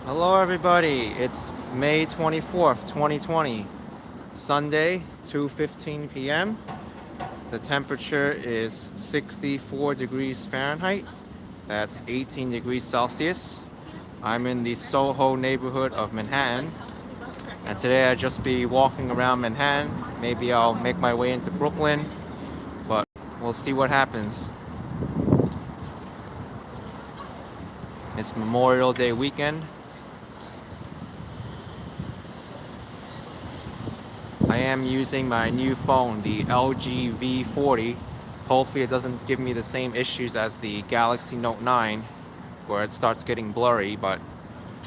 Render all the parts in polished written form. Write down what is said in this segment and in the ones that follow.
Hello everybody, it's May 24th, 2020, Sunday, 2:15 p.m. The temperature is 64 degrees Fahrenheit, that's 18 degrees Celsius. I'm in the Soho neighborhood of Manhattan, and today I'll just be walking around Manhattan. Maybe I'll make my way into Brooklyn, but we'll see what happens. It's Memorial Day weekend. I am using my new phone, the LG V40. Hopefully it doesn't give me the same issues as the Galaxy Note 9, where it starts getting blurry, but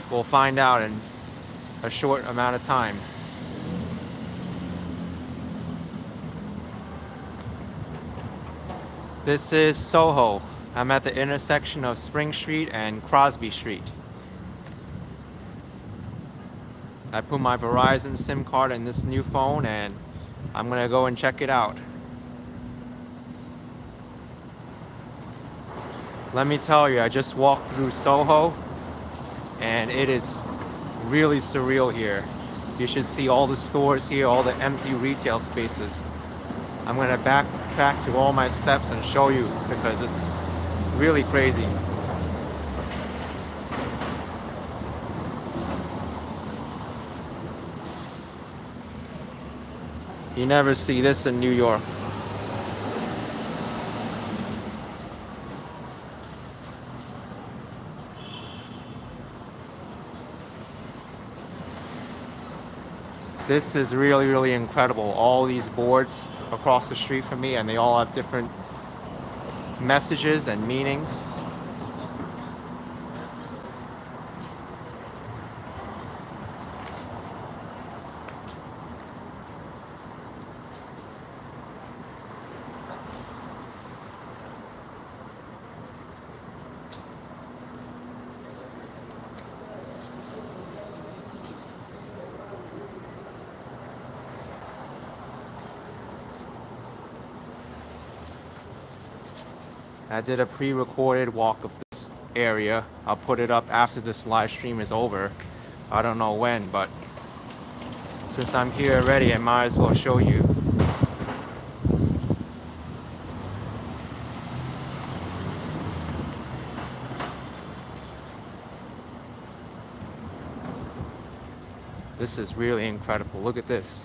we'll find out in a short amount of time. This is Soho. I'm at the intersection of Spring Street and Crosby Street. I put my Verizon SIM card in this new phone and I'm gonna go and check it out. Let me tell you, I just walked through Soho and it is really surreal here. You should see all the stores here, all the empty retail spaces. I'm gonna backtrack to all my steps and show you because it's really crazy. You never see this in New York. This is really, really incredible. All these boards across the street from me, and they all have different messages and meanings. I did a pre-recorded walk of this area. I'll put it up after this live stream is over. I don't know when, but since I'm here already, I might as well show you. This is really incredible. Look at this.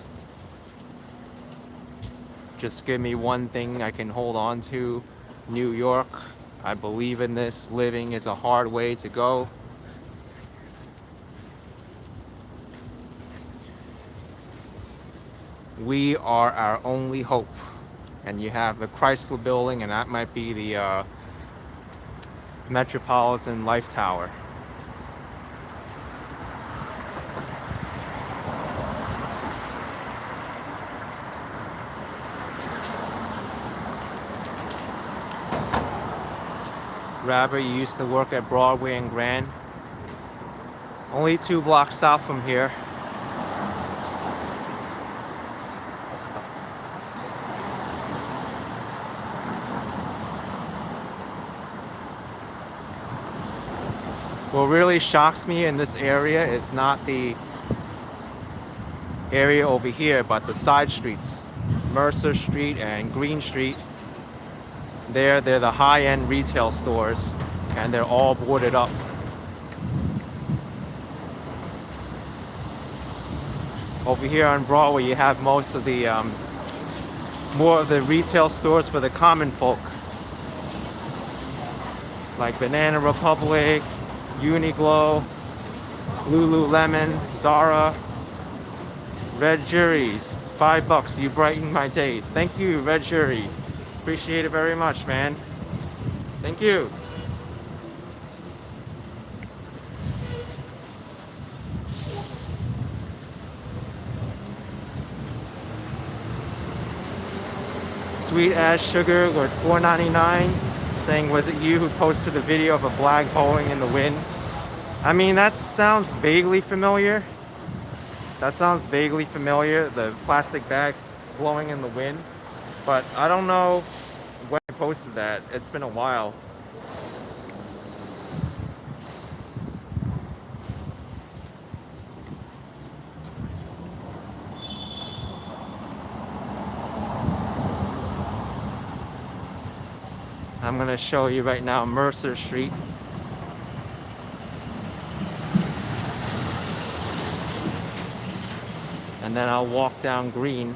Just give me one thing I can hold on to. New York, I believe in this. Living is a hard way to go. We are our only hope. And you have the Chrysler Building, and that might be the Metropolitan Life Tower. Rabber, you used to work at Broadway and Grand. Only 2 blocks south from here. What really shocks me in this area is not the area over here, but the side streets. Mercer Street and Green Street. They're the high-end retail stores, and they're all boarded up. Over here on Broadway, you have most of the more of the retail stores for the common folk, like Banana Republic, Uniqlo, Lululemon, Zara, Red Juries. $5, you brighten my days. Thank you, Red Jury. Appreciate it very much, man. Thank you. Sweet as sugar with $4.99, saying, was it you who posted a video of a flag blowing in the wind? I mean, that sounds vaguely familiar. The plastic bag blowing in the wind. But I don't know when I posted that. It's been a while. I'm gonna show you right now Mercer Street. And then I'll walk down Green.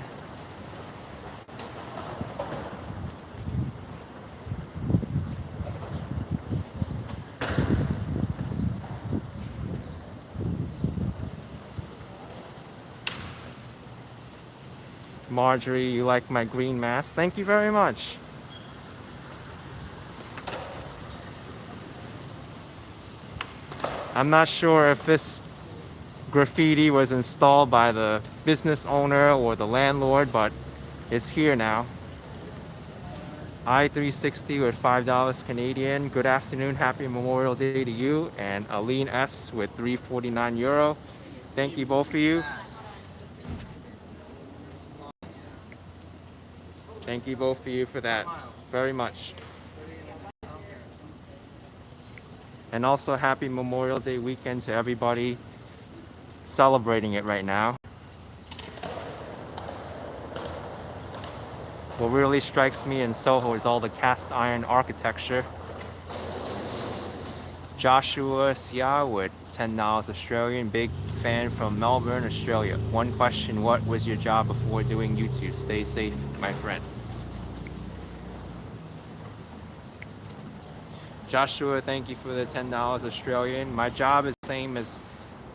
Marjorie, you like my green mask? Thank you very much. I'm not sure if this graffiti was installed by the business owner or the landlord, but it's here now. I-360 with $5 Canadian. Good afternoon, happy Memorial Day to you. And Aline S with €3.49. Thank you both of you. Thank you both of you for that very much. And also happy Memorial Day weekend to everybody celebrating it right now. What really strikes me in Soho is all the cast iron architecture. Joshua Sia with $10 Australian, big fan from Melbourne, Australia. One question, what was your job before doing YouTube? Stay safe, my friend. Joshua, thank you for the $10 Australian. My job is the same as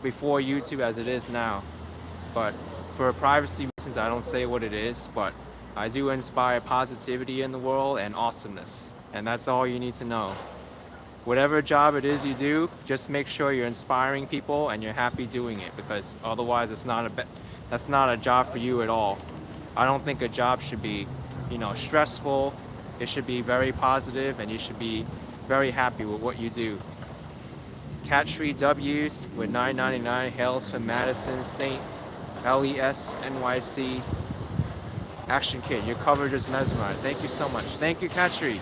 before YouTube as it is now. But for privacy reasons, I don't say what it is, but I do inspire positivity in the world and awesomeness. And that's all you need to know. Whatever job it is you do, just make sure you're inspiring people and you're happy doing it, because otherwise that's not a job for you at all. I don't think a job should be, stressful. It should be very positive and you should be very happy with what you do. Cattree W's with $9.99, hails from Madison, St. LES, NYC. Action Kid, your coverage is mesmerizing. Thank you so much. Thank you, Cattree.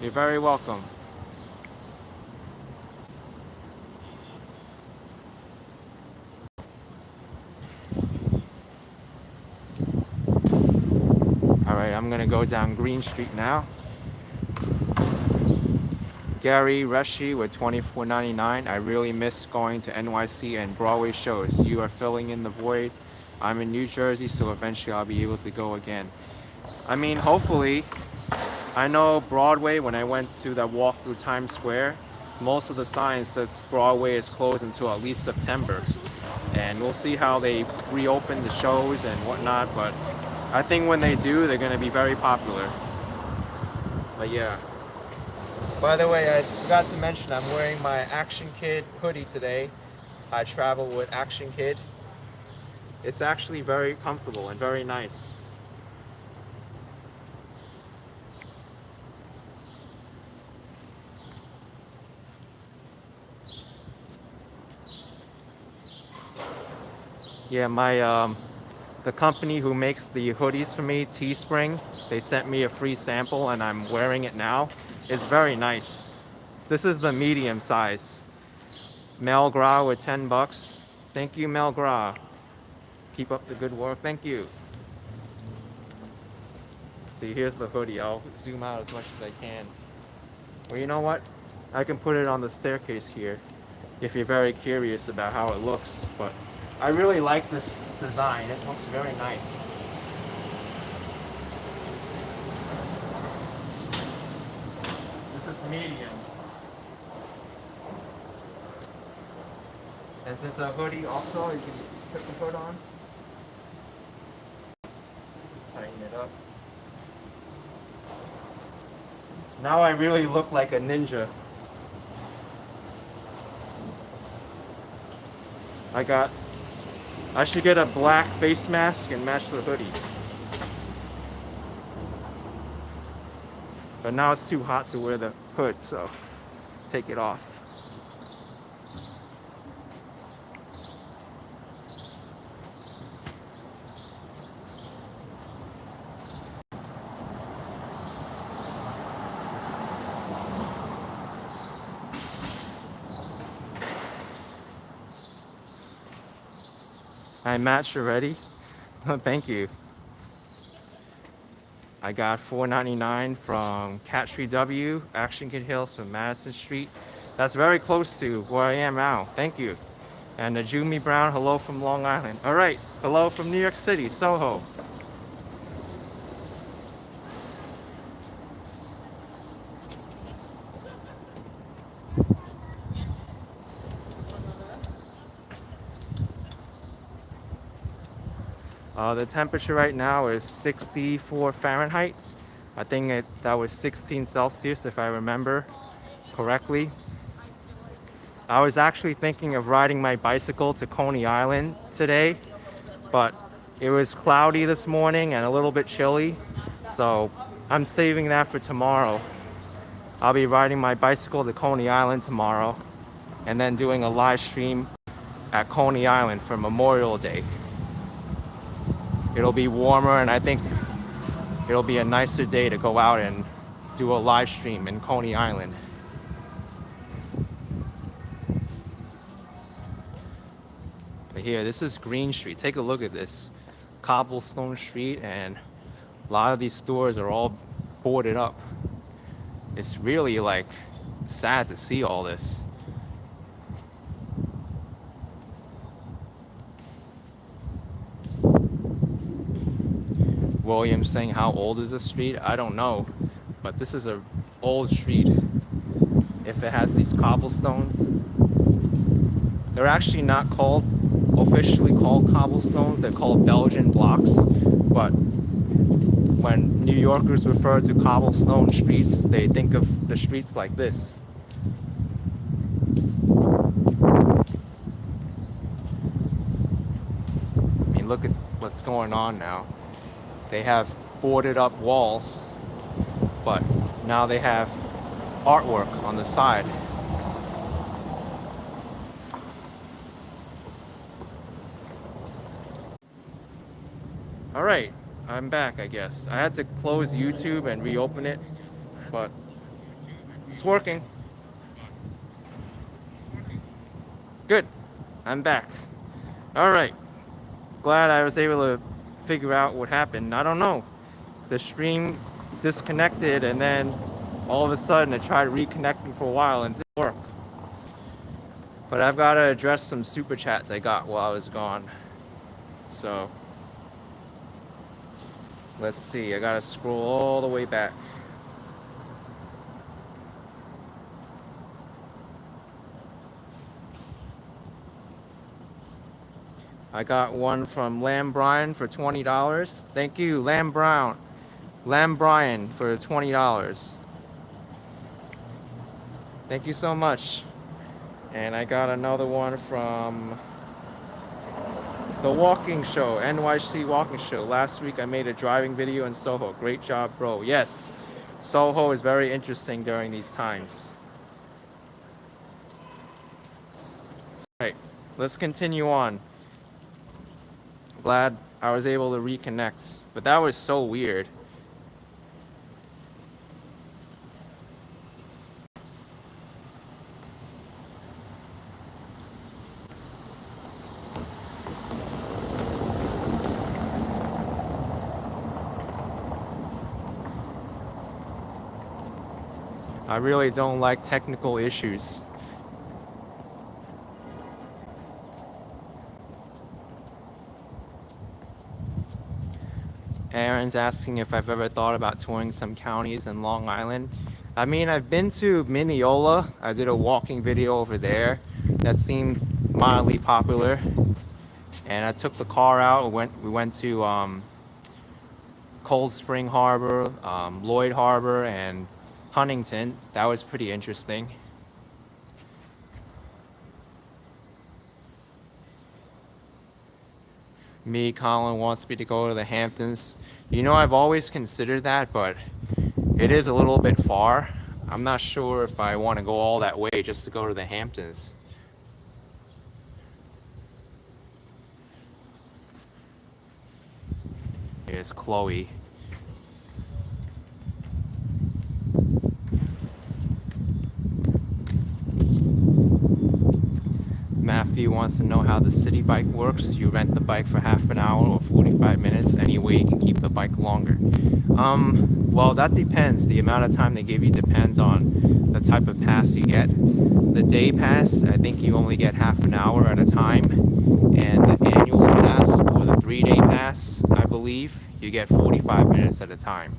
You're very welcome. Alright, I'm gonna go down Green Street now. Gary Reshi with $24.99. I really miss going to NYC and Broadway shows. You are filling in the void. I'm in New Jersey, so eventually I'll be able to go again. I mean, hopefully. I know Broadway, when I went to that walk through Times Square, most of the signs says Broadway is closed until at least September. And we'll see how they reopen the shows and whatnot, but I think when they do, they're going to be very popular. But yeah. By the way, I forgot to mention I'm wearing my Action Kid hoodie today. I travel with Action Kid. It's actually very comfortable and very nice. Yeah, the company who makes the hoodies for me, Teespring, they sent me a free sample and I'm wearing it now. It's very nice. This is the medium size. Mel Gra with $10. Thank you, Mel Gra. Keep up the good work. Thank you. See, here's the hoodie. I'll zoom out as much as I can. Well, you know what? I can put it on the staircase here if you're very curious about how it looks. But I really like this design. It looks very nice. This is medium. And since a hoodie also, you can put the hood on. Tighten it up. Now I really look like a ninja. I should get a black face mask and match the hoodie. But now it's too hot to wear the hood, so take it off. I matched already. Thank you. I got $4.99 from Cat Tree W, Action Kid Hills from Madison Street. That's very close to where I am now. Thank you. And the Jumi Brown, hello from Long Island. All right, hello from New York City, Soho. The temperature right now is 64 Fahrenheit. I think that was 16 Celsius if I remember correctly. I was actually thinking of riding my bicycle to Coney Island today, but it was cloudy this morning and a little bit chilly, so I'm saving that for tomorrow. I'll be riding my bicycle to Coney Island tomorrow and then doing a live stream at Coney Island for Memorial Day. It'll be warmer, and I think it'll be a nicer day to go out and do a live stream in Coney Island. But here, this is Green Street. Take a look at this. Cobblestone Street, and a lot of these stores are all boarded up. It's really like sad to see all this. William saying, how old is this street? I don't know, but this is an old street if it has these cobblestones. They're actually not officially called cobblestones, they're called Belgian blocks, but when New Yorkers refer to cobblestone streets, they think of the streets like this. I mean, look at what's going on now. They have boarded up walls, but now they have artwork on the side. All right, I'm back, I guess. I had to close YouTube and reopen it, but it's working. Good, I'm back. All right, glad I was able to figure out what happened. I don't know. The stream disconnected, and then all of a sudden it tried reconnecting for a while and it didn't work. But I've got to address some super chats I got while I was gone. So let's see. I gotta scroll all the way back. I got one from Lamb Brian for $20. Thank you, Lamb Brian, for $20. Thank you so much. And I got another one from The Walking Show, NYC Walking Show. Last week I made a driving video in Soho. Great job, bro. Yes, Soho is very interesting during these times. All right, let's continue on. Glad I was able to reconnect, but that was so weird. I really don't like technical issues. Aaron's asking if I've ever thought about touring some counties in Long Island. I mean, I've been to Mineola. I did a walking video over there that seemed mildly popular. And I took the car out. We went to Cold Spring Harbor, Lloyd Harbor, and Huntington. That was pretty interesting. Colin wants me to go to the Hamptons. You know, I've always considered that, but it is a little bit far. I'm not sure if I want to go all that way just to go to the Hamptons. Here's Chloe. Matthew wants to know how the city bike works. You rent the bike for half an hour or 45 minutes. Any way you can keep the bike longer. Well, that depends. The amount of time they give you depends on the type of pass you get. The day pass, I think you only get half an hour at a time. And the annual pass, or the 3-day pass, I believe, you get 45 minutes at a time.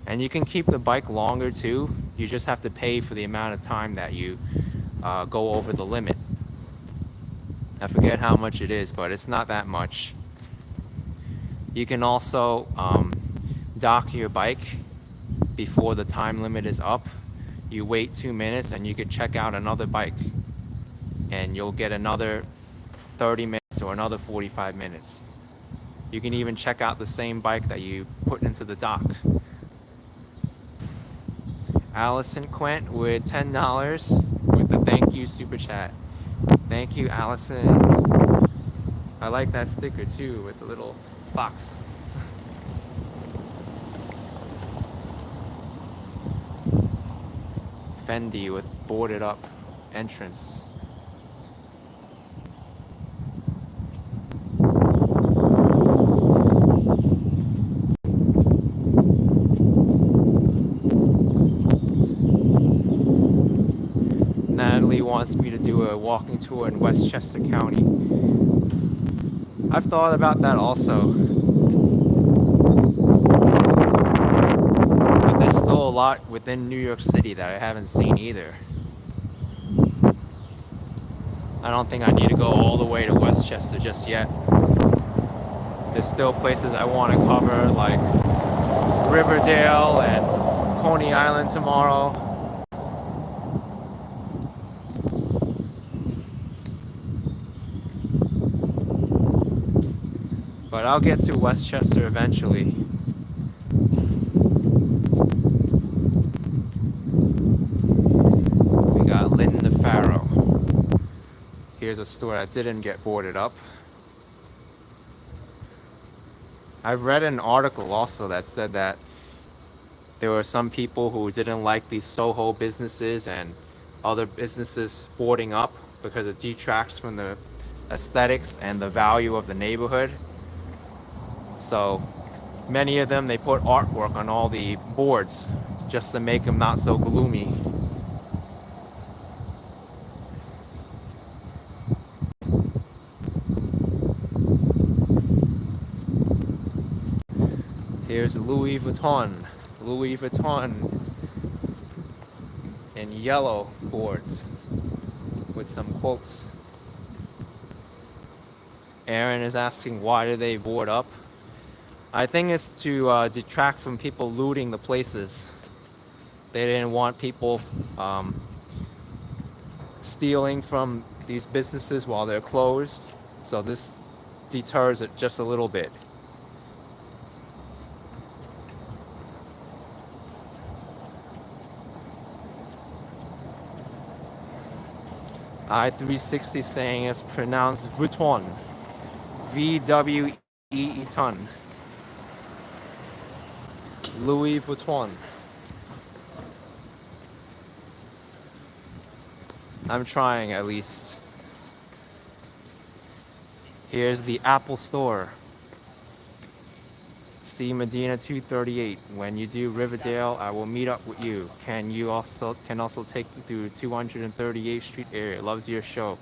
And you can keep the bike longer too. You just have to pay for the amount of time that you go over the limit. I forget how much it is, but it's not that much. You can also dock your bike before the time limit is up. You wait 2 minutes and you can check out another bike, and you'll get another 30 minutes or another 45 minutes. You can even check out the same bike that you put into the dock. Allison Quent with $10 with the thank you super chat. Thank you, Allison. I like that sticker too with the little fox. Fendi with boarded up entrance. Natalie wants me to do a walking tour in Westchester County. I've thought about that also. But there's still a lot within New York City that I haven't seen either. I don't think I need to go all the way to Westchester just yet. There's still places I want to cover, like Riverdale and Coney Island tomorrow. But I'll get to Westchester eventually. We got Linton the Pharaoh. Here's a store that didn't get boarded up. I've read an article also that said that there were some people who didn't like these Soho businesses and other businesses boarding up because it detracts from the aesthetics and the value of the neighborhood. So many of them, they put artwork on all the boards just to make them not so gloomy. Here's Louis Vuitton. Louis Vuitton in yellow boards with some quotes. Aaron is asking, why do they board up? I think it's to detract from people looting the places. They didn't want people stealing from these businesses while they're closed. So this deters it just a little bit. I360 saying it's pronounced Vuitton. V-W-E-E-ton. Louis Vuitton. I'm trying at least. Here's the Apple Store. See Medina 238. When you do Riverdale, I will meet up with you. Can also take you through 238th Street area. Loves your show.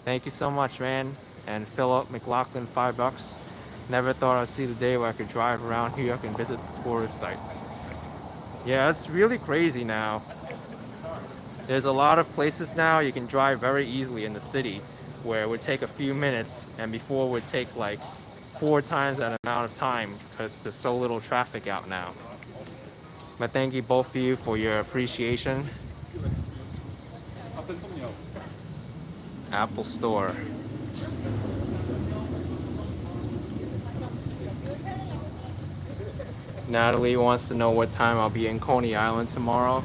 Thank you so much, man. And Philip McLaughlin, $5. Never thought I'd see the day where I could drive around New York and visit the tourist sites. Yeah, it's really crazy now. There's a lot of places now you can drive very easily in the city where it would take a few minutes, and before it would take like 4 times that amount of time because there's so little traffic out now. But thank you both of you for your appreciation. Apple Store. Natalie wants to know what time I'll be in Coney Island tomorrow.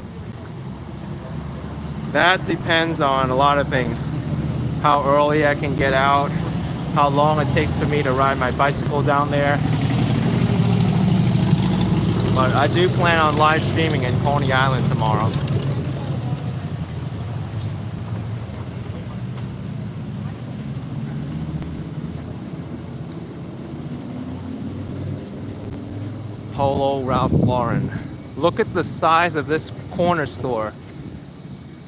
That depends on a lot of things. How early I can get out, how long it takes for me to ride my bicycle down there. But I do plan on live streaming in Coney Island tomorrow. Polo Ralph Lauren. Look at the size of this corner store.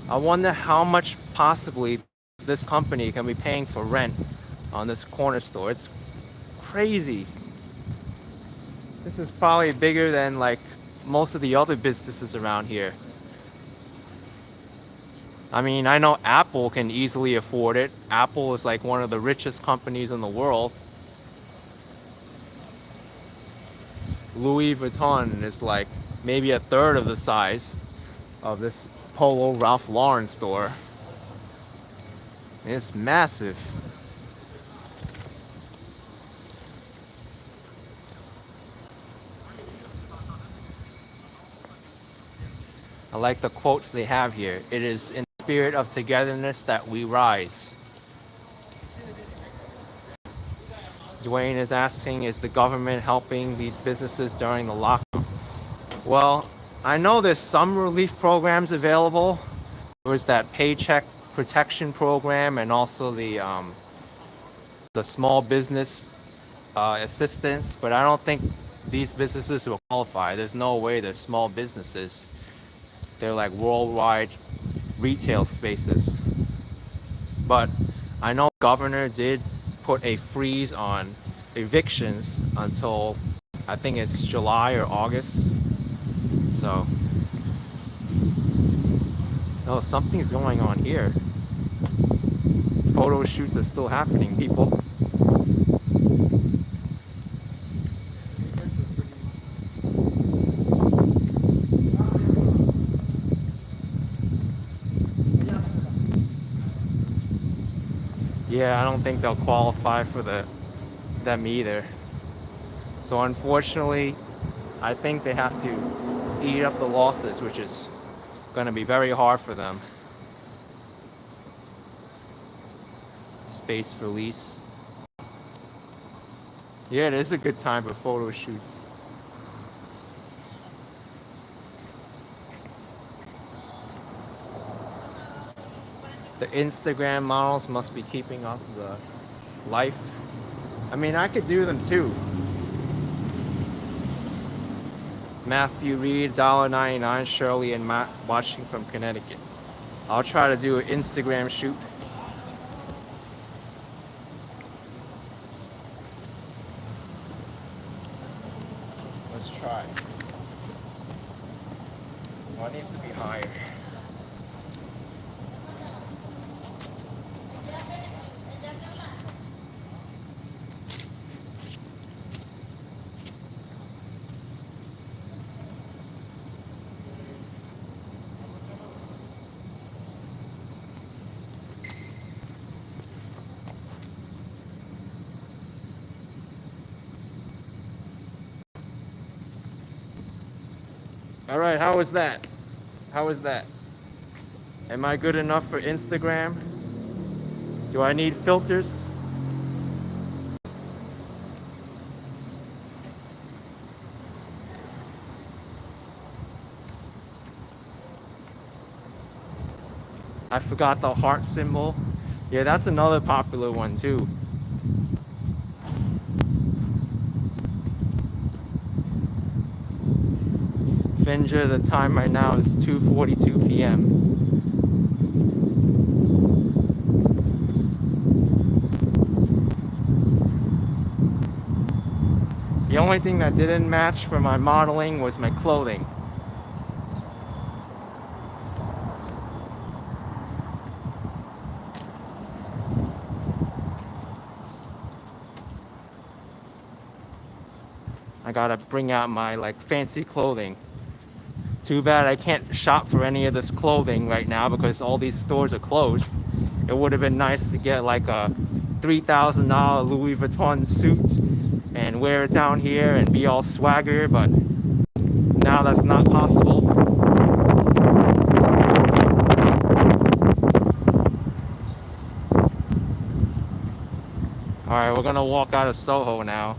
I wonder how much possibly this company can be paying for rent on this corner store. It's crazy. This is probably bigger than like most of the other businesses around here. I mean, I know Apple can easily afford it. Apple is like one of the richest companies in the world. Louis Vuitton is like maybe a third of the size of this Polo Ralph Lauren store. It's massive. I like the quotes they have here. It is in the spirit of togetherness that we rise. Dwayne is asking, is the government helping these businesses during the lockdown? Well, I know there's some relief programs available. There was that paycheck protection program and also the small business assistance, but I don't think these businesses will qualify. There's no way they're small businesses. They're like worldwide retail spaces. But I know the governor did put a freeze on evictions until I think it's July or August. So, oh, something's going on here. Photo shoots are still happening, people. Yeah, I don't think they'll qualify for them either. So unfortunately, I think they have to eat up the losses, which is going to be very hard for them. Space for lease. Yeah, it is a good time for photo shoots. The Instagram models must be keeping up the life. I mean, I could do them too. Matthew Reed, $1.99. Shirley and Matt watching from Connecticut. I'll try to do an Instagram shoot. Let's try. Oh, it needs to be higher. All right, how was that? How was that? Am I good enough for Instagram? Do I need filters? I forgot the heart symbol. Yeah, that's another popular one too. Finger, the time right now is 2:42 p.m. The only thing that didn't match for my modeling was my clothing. I gotta bring out my like fancy clothing. Too bad I can't shop for any of this clothing right now because all these stores are closed. It would have been nice to get like a $3,000 Louis Vuitton suit and wear it down here and be all swagger, but now that's not possible. Alright, we're gonna walk out of Soho now.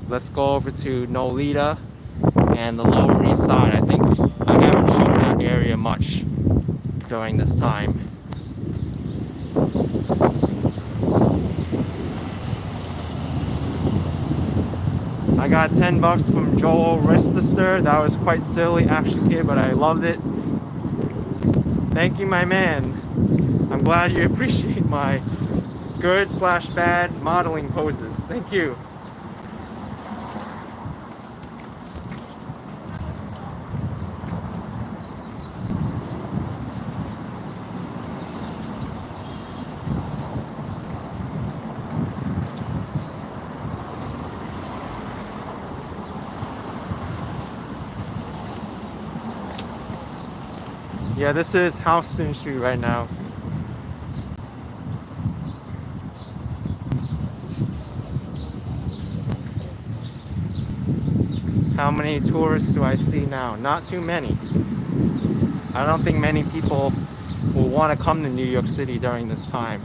Let's go over to Nolita and the Lower East Side. I think I haven't shown that area much during this time. I I got 10 bucks from Joel Ristister. That was quite silly, action kid, but I loved it. Thank you, my man. I'm glad you appreciate my good/bad modeling poses. Thank you. Yeah, this is Houston Street right now. How many tourists do I see now? Not too many. I don't think many people will want to come to New York City during this time.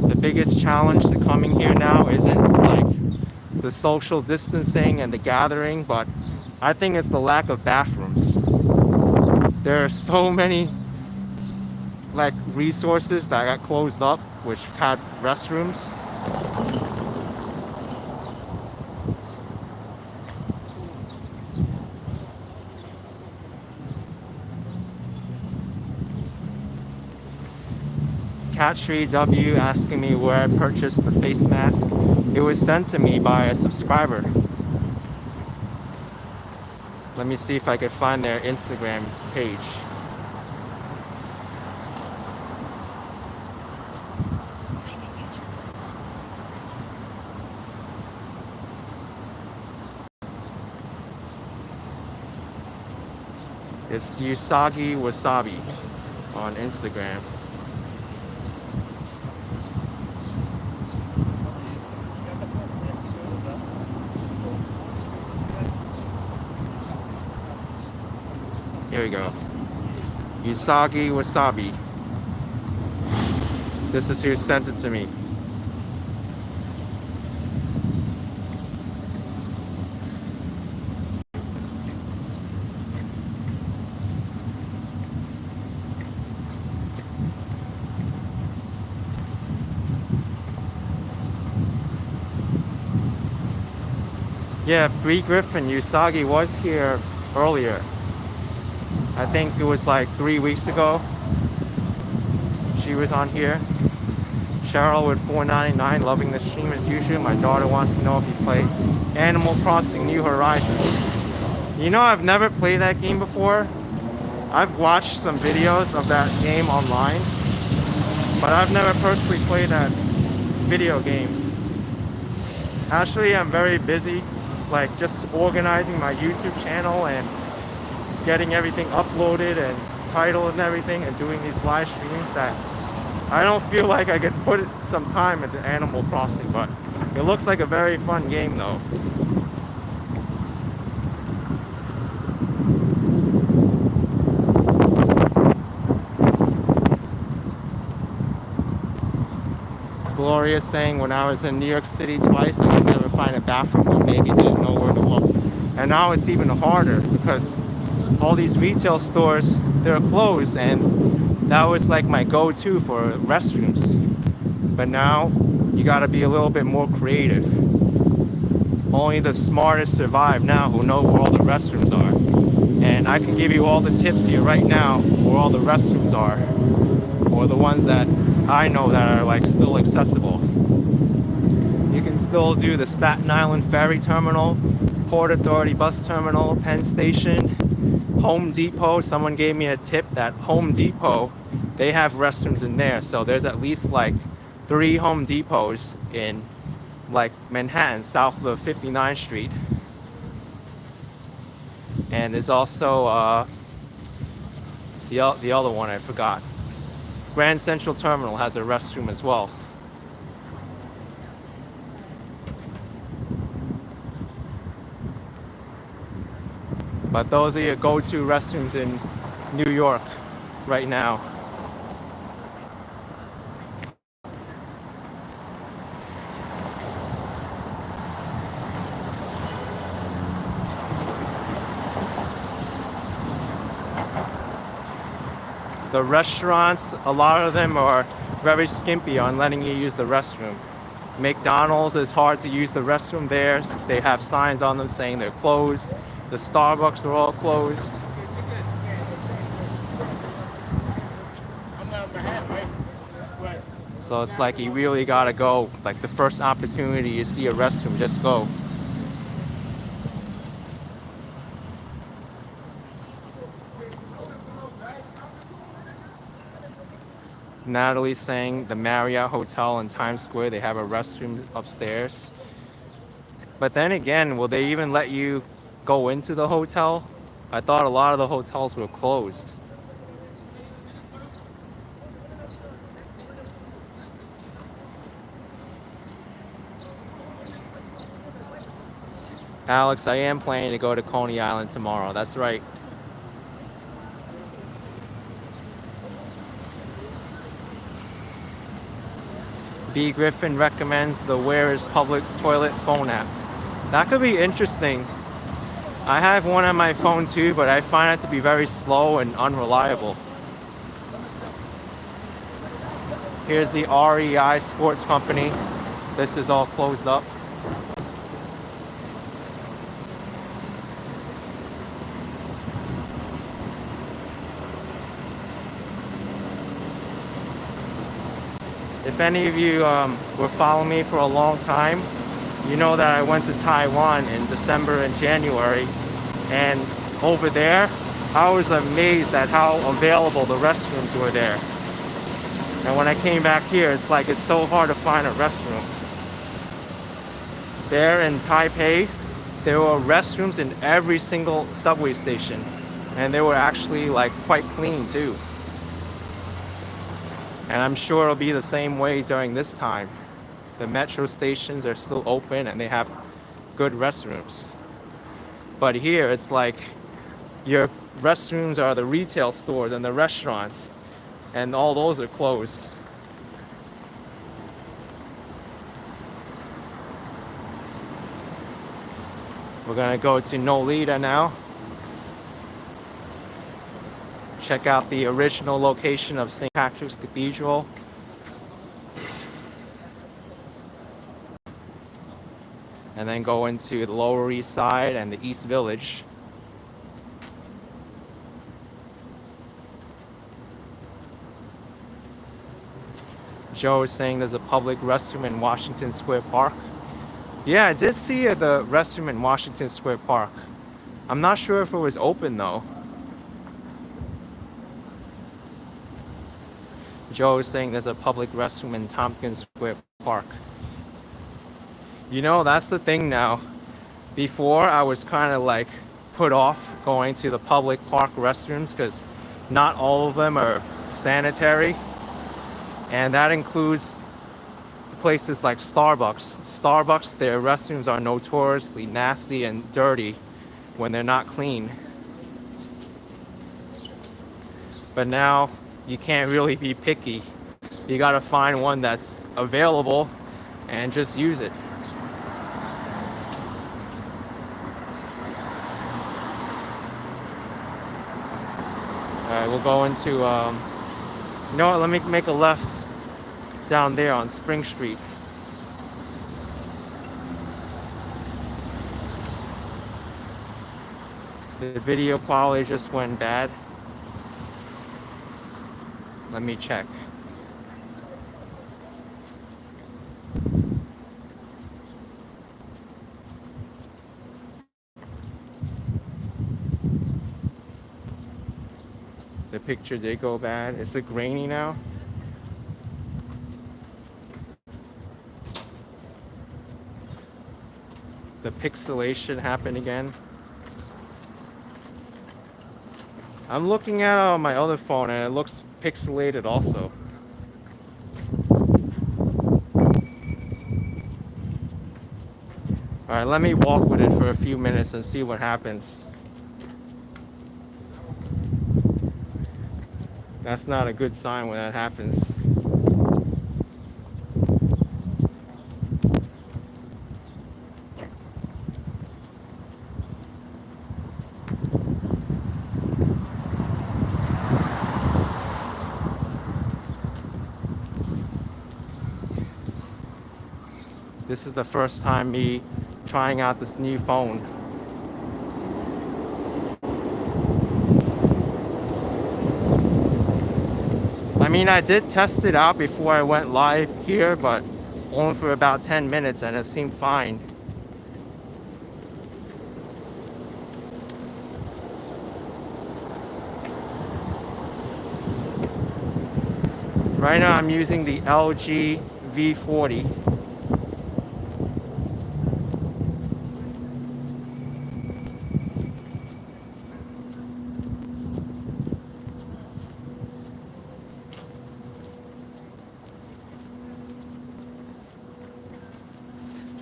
The biggest challenge to coming here now isn't like the social distancing and the gathering, but I think it's the lack of bathrooms. There are so many like resources that got closed up which had restrooms. Cattree W asking me where I purchased the face mask. It was sent to me by a subscriber. Let me see if I could find their Instagram page. It's Usagi Wasabi on Instagram. Here we go. Usagi Wasabi. This is who sent it to me. Yeah, Bree Griffin, Usagi was here earlier. I think it was like 3 weeks ago. She was on here. Cheryl with $4.99, loving the stream as usual. My daughter wants to know if you play Animal Crossing New Horizons. You know, I've never played that game before. I've watched some videos of that game online, but I've never personally played that video game. Actually, I'm very busy, like just organizing my YouTube channel and getting everything uploaded and titled and everything, and doing these live streams, that I don't feel like I could put some time into Animal Crossing, but it looks like a very fun game though. Gloria saying, when I was in New York City twice, I could never find a bathroom, or maybe didn't know where to look. And now it's even harder because all these retail stores, they're closed, and that was like my go-to for restrooms. But now you gotta be a little bit more creative. Only the smartest survive now, who know where all the restrooms are. And I can give you all the tips here right now where all the restrooms are, or the ones that I know that are like still accessible. You can still do the Staten Island Ferry Terminal, Port Authority Bus Terminal, Penn Station, Home Depot. Someone gave me a tip that Home Depot, they have restrooms in there. So there's at least like 3 Home Depots in like Manhattan, south of 59th Street. And there's also the other one, I forgot. Grand Central Terminal has a restroom as well. But those are your go-to restrooms in New York right now. The restaurants, a lot of them are very skimpy on letting you use the restroom. McDonald's is hard to use the restroom there. They have signs on them saying they're closed. The Starbucks are all closed. So it's like you really gotta go. Like the first opportunity you see a restroom, just go. Natalie's saying the Marriott Hotel in Times Square, they have a restroom upstairs. But then again, will they even let you go into the hotel? I thought a lot of the hotels were closed. Alex, I am planning to go to Coney Island tomorrow. That's right. B. Griffin recommends the Where is Public Toilet phone app. That could be interesting. I have one on my phone too, but I find it to be very slow and unreliable. Here's the REI Sports Company. This is all closed up. If any of you were following me for a long time, you know that I went to Taiwan in December and January, and over there, I was amazed at how available the restrooms were there. And when I came back here, it's like it's so hard to find a restroom. There in Taipei, there were restrooms in every single subway station, and they were actually like quite clean too. And I'm sure it'll be the same way during this time. The metro stations are still open and they have good restrooms. But here it's like your restrooms are the retail stores and the restaurants, and all those are closed. We're gonna go to Nolita now. Check out the original location of St. Patrick's Cathedral. And then go into the Lower East Side and the East Village. Joe is saying there's a public restroom in Washington Square Park. Yeah, I did see the restroom in Washington Square Park. I'm not sure if it was open though. Joe is saying there's a public restroom in Tompkins Square Park. You know, that's the thing now. Before, I was kind of like put off going to the public park restrooms because not all of them are sanitary. And that includes places like Starbucks. Starbucks, their restrooms are notoriously nasty and dirty when they're not clean. But now, you can't really be picky. You gotta find one that's available and just use it. Alright, we'll go into, you know what, let me make a left down there on Spring Street. The video quality just went bad. Let me check. The picture did go bad. Is it grainy now? The pixelation happened again. I'm looking at it on my other phone and it looks pixelated also. Alright, let me walk with it for a few minutes and see what happens. That's not a good sign when that happens. This is the first time me trying out this new phone. I mean, I did test it out before I went live here, but only for about 10 minutes and it seemed fine. Right now I'm using the LG V40.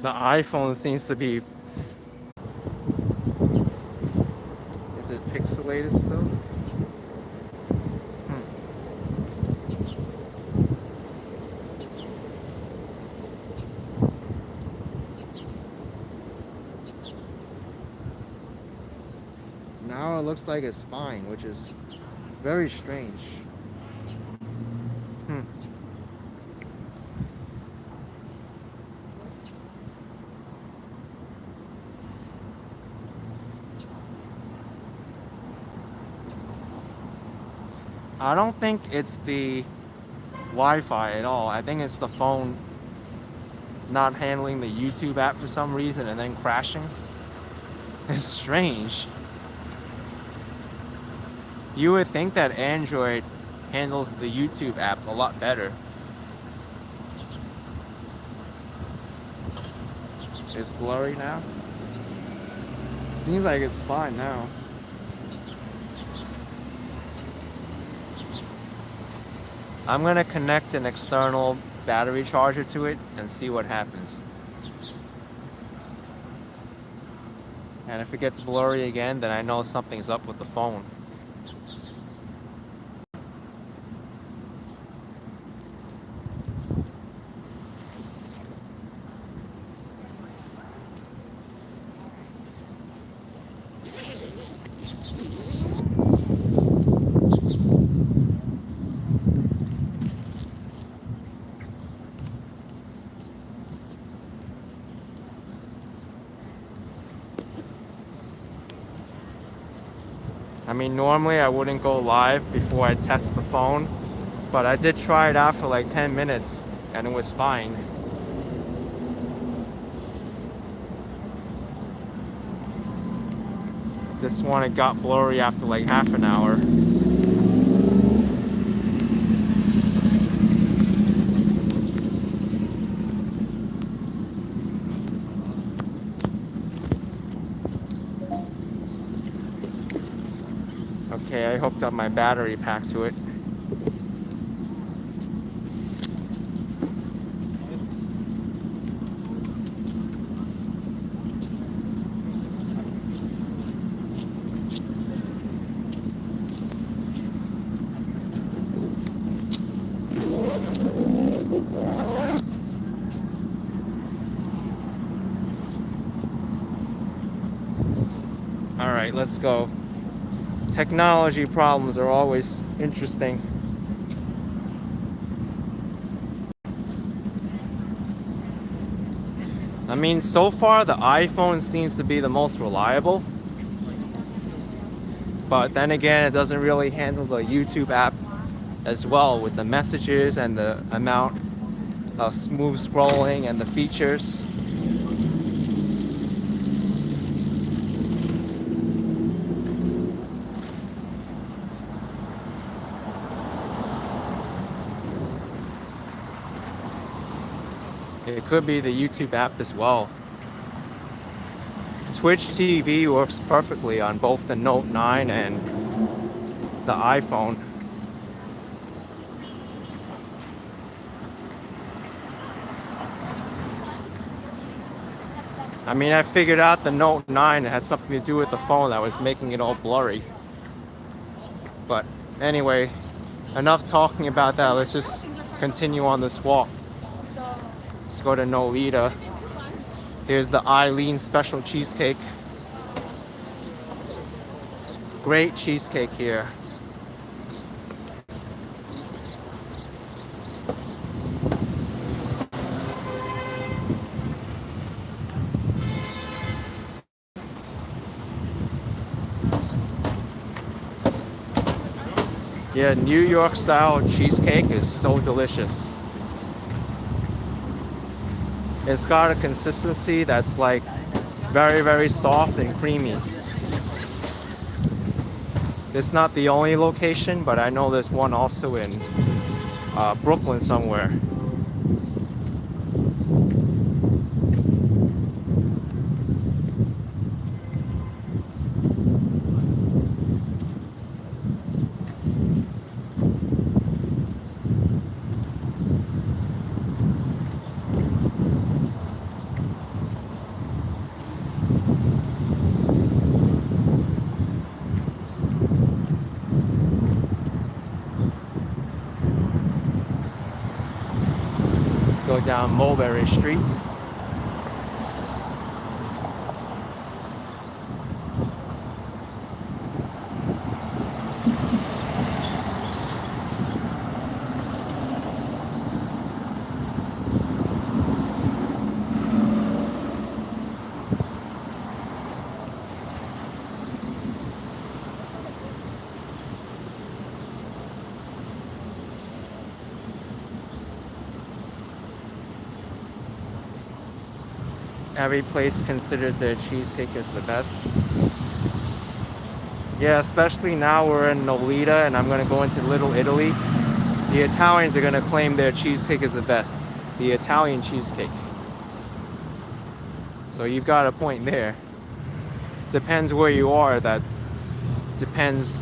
The iPhone seems to be... Is it pixelated still? Now it looks like it's fine, which is very strange. I don't think it's the Wi-Fi at all. I think it's the phone not handling the YouTube app for some reason and then crashing. It's strange. You would think that Android handles the YouTube app a lot better. It's blurry now. Seems like it's fine now. I'm gonna connect an external battery charger to it and see what happens. And if it gets blurry again, then I know something's up with the phone. I mean, normally I wouldn't go live before I test the phone, but I did try it out for like 10 minutes and it was fine. This one, it got blurry after like half an hour. Okay, I hooked up my battery pack to it. All right, let's go. Technology problems are always interesting. I mean, so far the iPhone seems to be the most reliable. But then again, it doesn't really handle the YouTube app as well with the messages and the amount of smooth scrolling and the features. It could be the YouTube app as well. Twitch TV works perfectly on both the Note 9 and the iPhone. I mean, I figured out the Note 9 had something to do with the phone that was making it all blurry. But anyway, enough talking about that. Let's just continue on this walk. Let's go to Nolita. Here's the Eileen special cheesecake. Great cheesecake here. Yeah, New York style cheesecake is so delicious. It's got a consistency that's like very, very soft and creamy. It's not the only location, but I know there's one also in Brooklyn somewhere. Let's go down Mulberry Street. Every place considers their cheesecake as the best. Yeah, especially now we're in Nolita and I'm gonna go into Little Italy. The Italians are gonna claim their cheesecake is the best. The Italian cheesecake. So you've got a point there. Depends where you are, that depends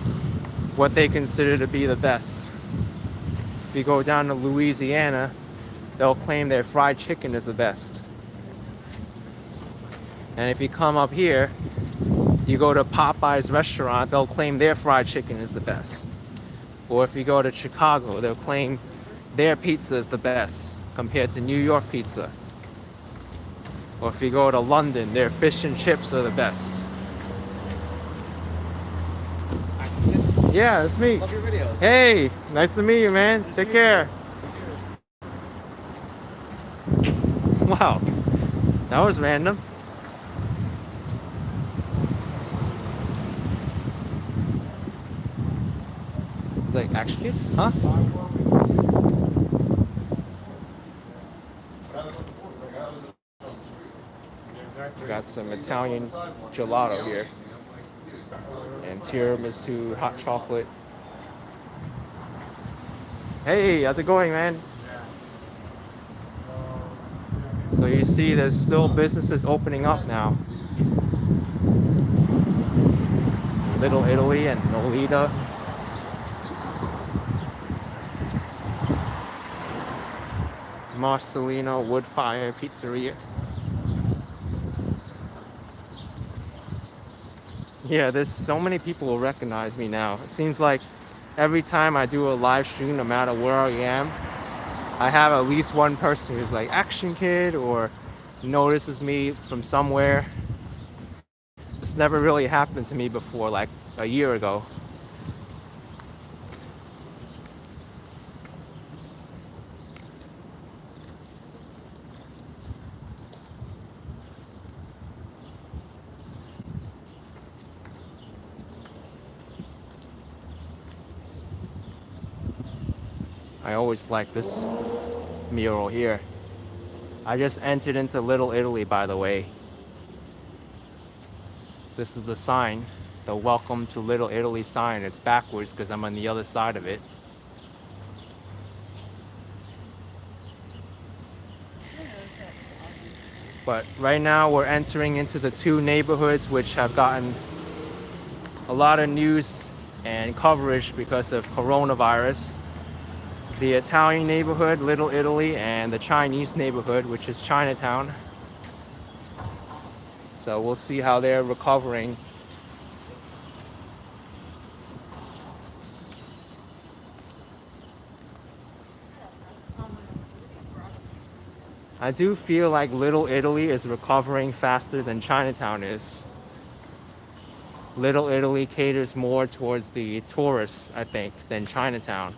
what they consider to be the best. If you go down to Louisiana, they'll claim their fried chicken is the best. And if you come up here, you go to Popeye's restaurant, they'll claim their fried chicken is the best. Or if you go to Chicago, they'll claim their pizza is the best compared to New York pizza. Or if you go to London, their fish and chips are the best. Yeah, it's me. Love your videos. Hey, nice to meet you, man. Take care. Wow, that was random. It's like, action kid? Huh? Got some Italian gelato here. And tiramisu, hot chocolate. Hey, how's it going, man? So you see there's still businesses opening up now. Little Italy and Nolita. Marcelino Wood Fire Pizzeria. Yeah, there's so many people who recognize me now. It seems like every time I do a live stream, no matter where I am, I have at least one person who's like Action Kid or notices me from somewhere. This never really happened to me before, like a year ago. I always like this mural here. I just entered into Little Italy, by the way. This is the sign, the Welcome to Little Italy sign. It's backwards because I'm on the other side of it. But right now we're entering into the two neighborhoods which have gotten a lot of news and coverage because of coronavirus. The Italian neighborhood, Little Italy, and the Chinese neighborhood, which is Chinatown. So we'll see how they're recovering. I do feel like Little Italy is recovering faster than Chinatown is. Little Italy caters more towards the tourists, I think, than Chinatown.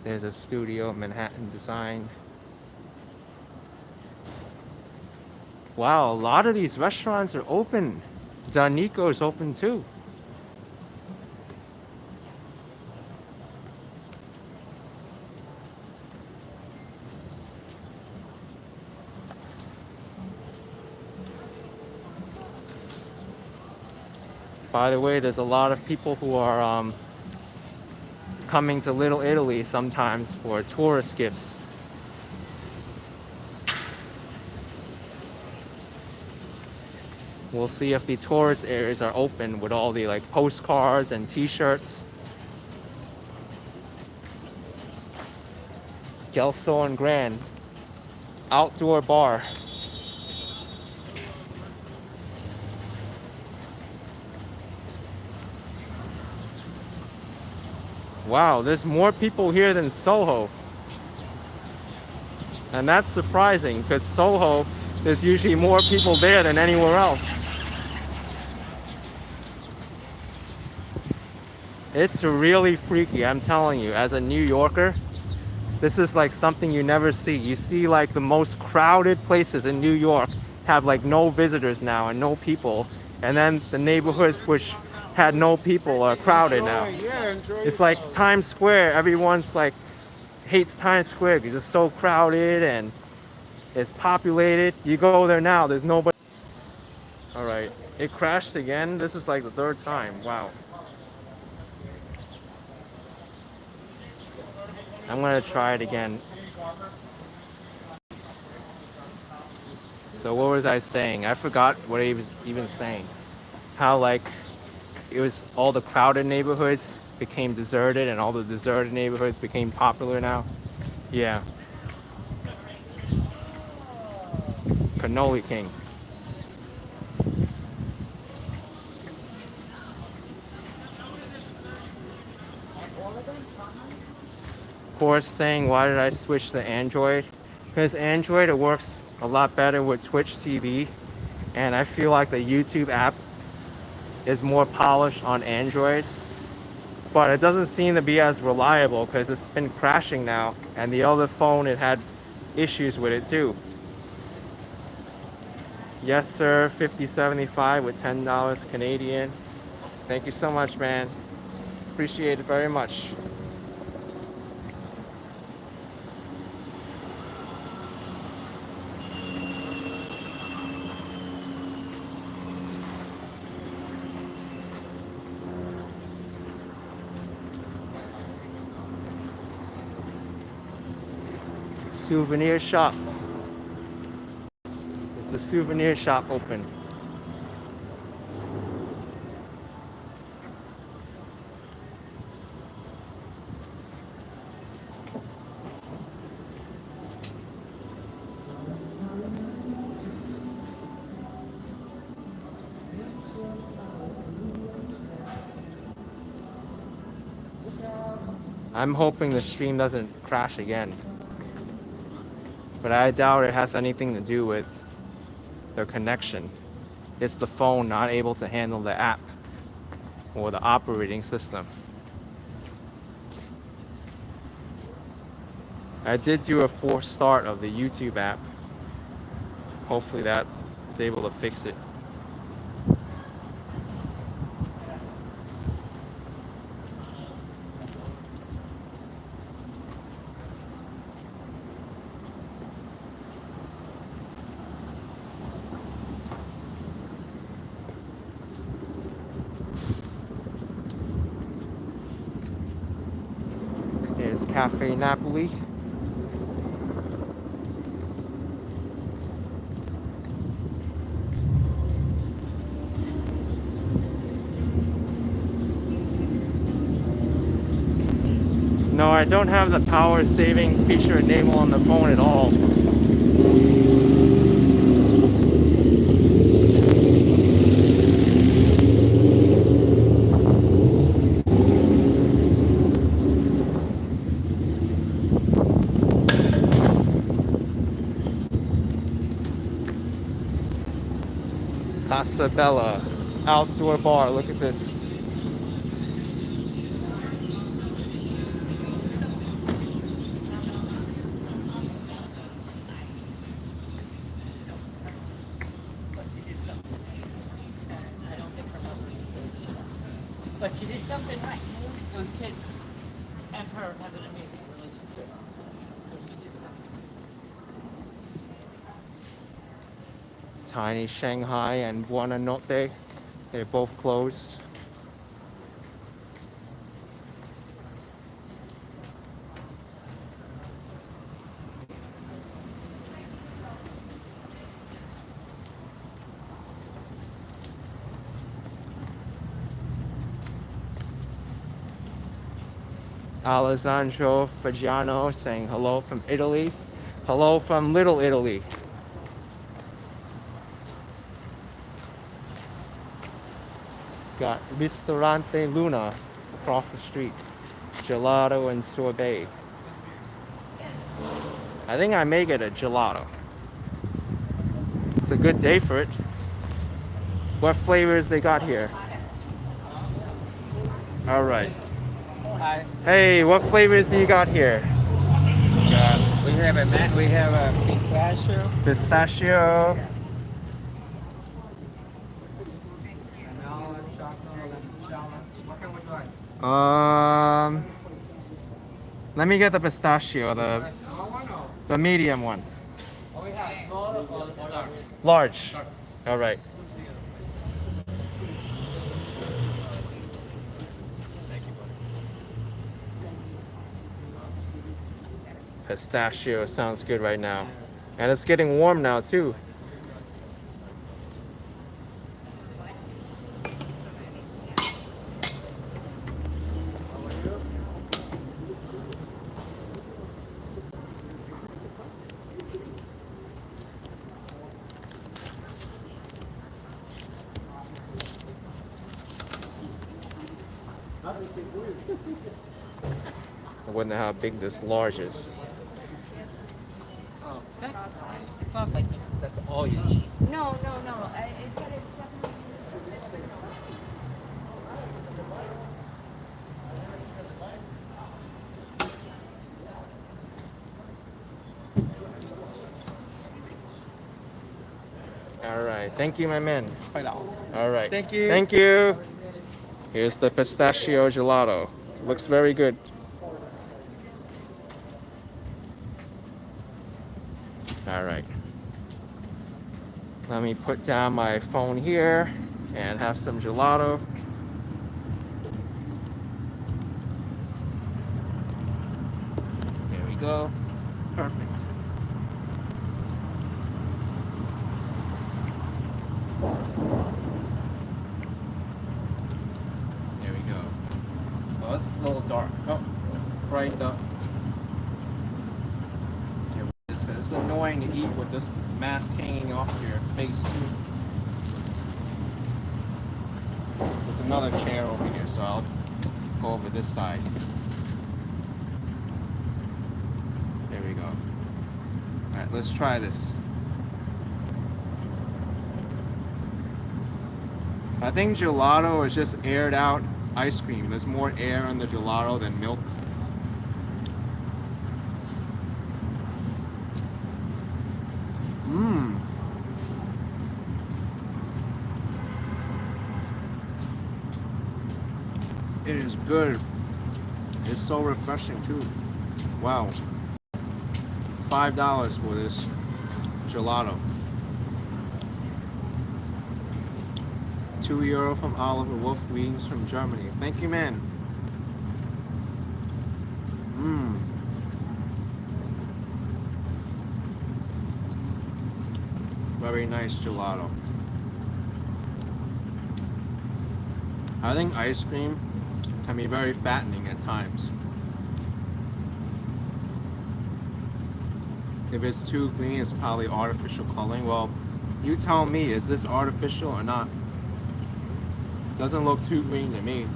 There's a studio, Manhattan Design. Wow, a lot of these restaurants are open. Danico is open too. By the way, there's a lot of people who are coming to Little Italy sometimes for tourist gifts. We'll see if the tourist areas are open with all the like postcards and t-shirts. Gelso and Grand outdoor bar. Wow, there's more people here than Soho. And that's surprising because Soho, there's usually more people there than anywhere else. It's really freaky, I'm telling you. As a New Yorker, this is like something you never see. You see like the most crowded places in New York have like no visitors now and no people. And then the neighborhoods which had no people are crowded now. It's like Times Square. Everyone's like hates Times Square because it's so crowded and it's populated. You go there now, there's nobody. All right, it crashed again. This is like the third time. Wow. I'm gonna try it again. So what was I saying? I forgot what I was even saying. How like it was all the crowded neighborhoods became deserted and all the deserted neighborhoods became popular now. Yeah. Cannoli King. Of course, saying why did I switch to Android? Because Android, it works a lot better with Twitch TV, and I feel like the YouTube app is more polished on Android, but it doesn't seem to be as reliable because it's been crashing now, and the other phone, it had issues with it too. Yes sir, 5075 with $10 Canadian. Thank you so much, man. Appreciate it very much. Souvenir shop. It's a souvenir shop open. I'm hoping the stream doesn't crash again. But I doubt it has anything to do with their connection. It's the phone not able to handle the app or the operating system. I did do a forced start of the YouTube app. Hopefully that is able to fix it. Here's Cafe Napoli. No, I don't have the power saving feature enabled on the phone at all. Casa Bella outdoor bar. Look at this. But she did something right. Those kids and her have an amazing relationship. So she did something. Tiny Shanghai and Buonanotte, they're both closed. Alessandro Fagiano saying hello from Italy. Hello from Little Italy. Got Ristorante Luna across the street. Gelato and sorbet. I think I may get a gelato. It's a good day for it. What flavors they got here? All right. Hi. Hey, what flavors do you got here? We have a pistachio. Pistachio. Let me get the pistachio, the medium one. Large. All right. Pistachio sounds good right now. And it's getting warm now too. I wonder how big this large is. Oh, that's fine. It's not like that's all you eat. No. It's definitely. All right. Thank you, my man. $5. All right. Thank you. Thank you. Here's the pistachio gelato. Looks very good. All right. Let me put down my phone here and have some gelato. There we go. Perfect. There we go. Oh, it's a little dark. Oh, brightened up. It's annoying to eat with this mask hanging off your face too. There's another chair over here, so I'll go over this side. There we go. Alright, let's try this. I think gelato is just aired out ice cream. There's more air in the gelato than milk. It is good. It's so refreshing too. Wow. $5 for this gelato. €2 from Oliver Wolf, greetings from Germany. Thank you, man. Very nice gelato. I think ice cream can be very fattening at times. If it's too green, it's probably artificial coloring. Well, you tell me, is this artificial or not? Doesn't look too green to me.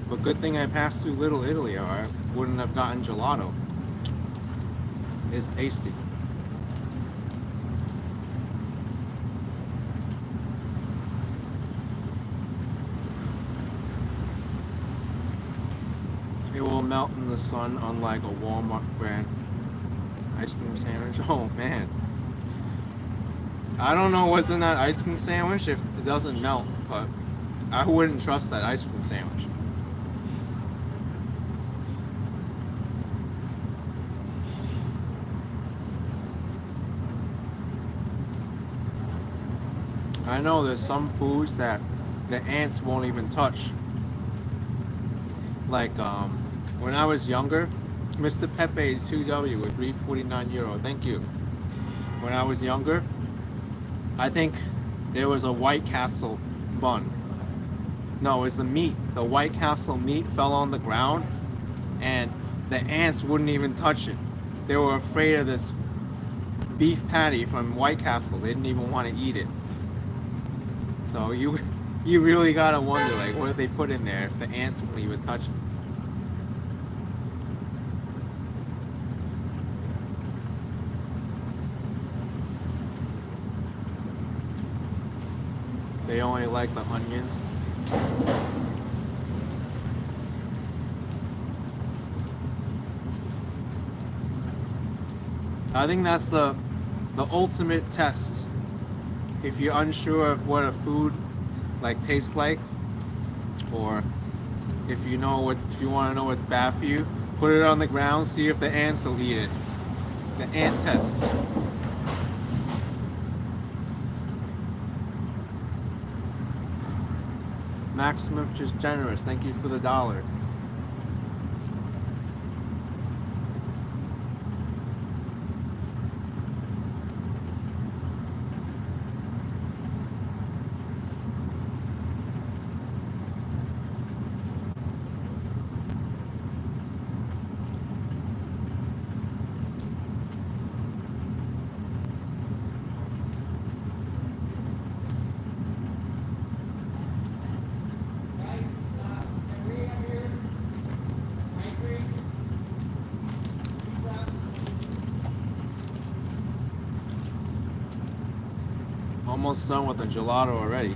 But good thing I passed through Little Italy, or I wouldn't have gotten gelato. It's tasty. It will melt in the sun, unlike a Walmart brand ice cream sandwich. Oh man. I don't know what's in that ice cream sandwich if it doesn't melt, but I wouldn't trust that ice cream sandwich. I know there's some foods that the ants won't even touch. Like when I was younger, Mr. Pepe 2W with 349 euro. Thank you. When I was younger, I think there was a White Castle bun. No, it was the meat. The White Castle meat fell on the ground and the ants wouldn't even touch it. They were afraid of this beef patty from White Castle. They didn't even want to eat it. So you really gotta wonder, like, what did they put in there if the ants wouldn't even touch it? They only like the onions. I think that's the ultimate test. If you're unsure of what a food like tastes like, or if you want to know what's bad for you, put it on the ground, see if the ants will eat it. The ant test. Max Smith just generous. Thank you for the $1. Almost done with the gelato already.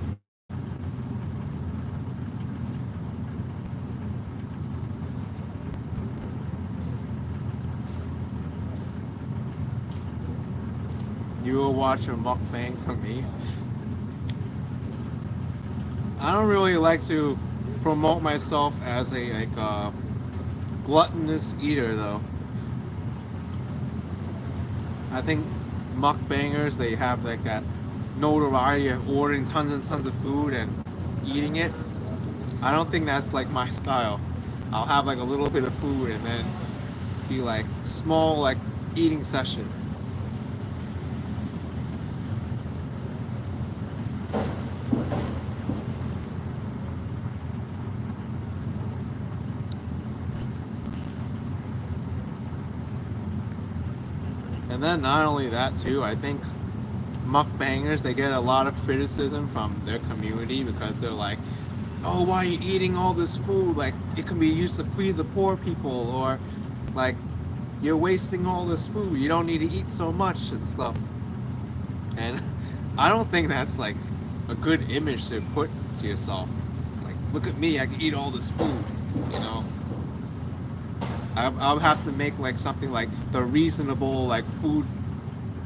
You will watch a mukbang from me. I don't really like to promote myself as a gluttonous eater though. I think mukbangers, they have like that notoriety of ordering tons and tons of food and eating it. I don't think that's like my style. I'll have like a little bit of food and then be like small like eating session. And then not only that too, I think mukbangers, they get a lot of criticism from their community because they're like, oh, why are you eating all this food? Like, it can be used to feed the poor people, or like, you're wasting all this food. You don't need to eat so much and stuff. And I don't think that's like a good image to put to yourself. Like, look at me, I can eat all this food, you know? I'll have to make like something like the reasonable like food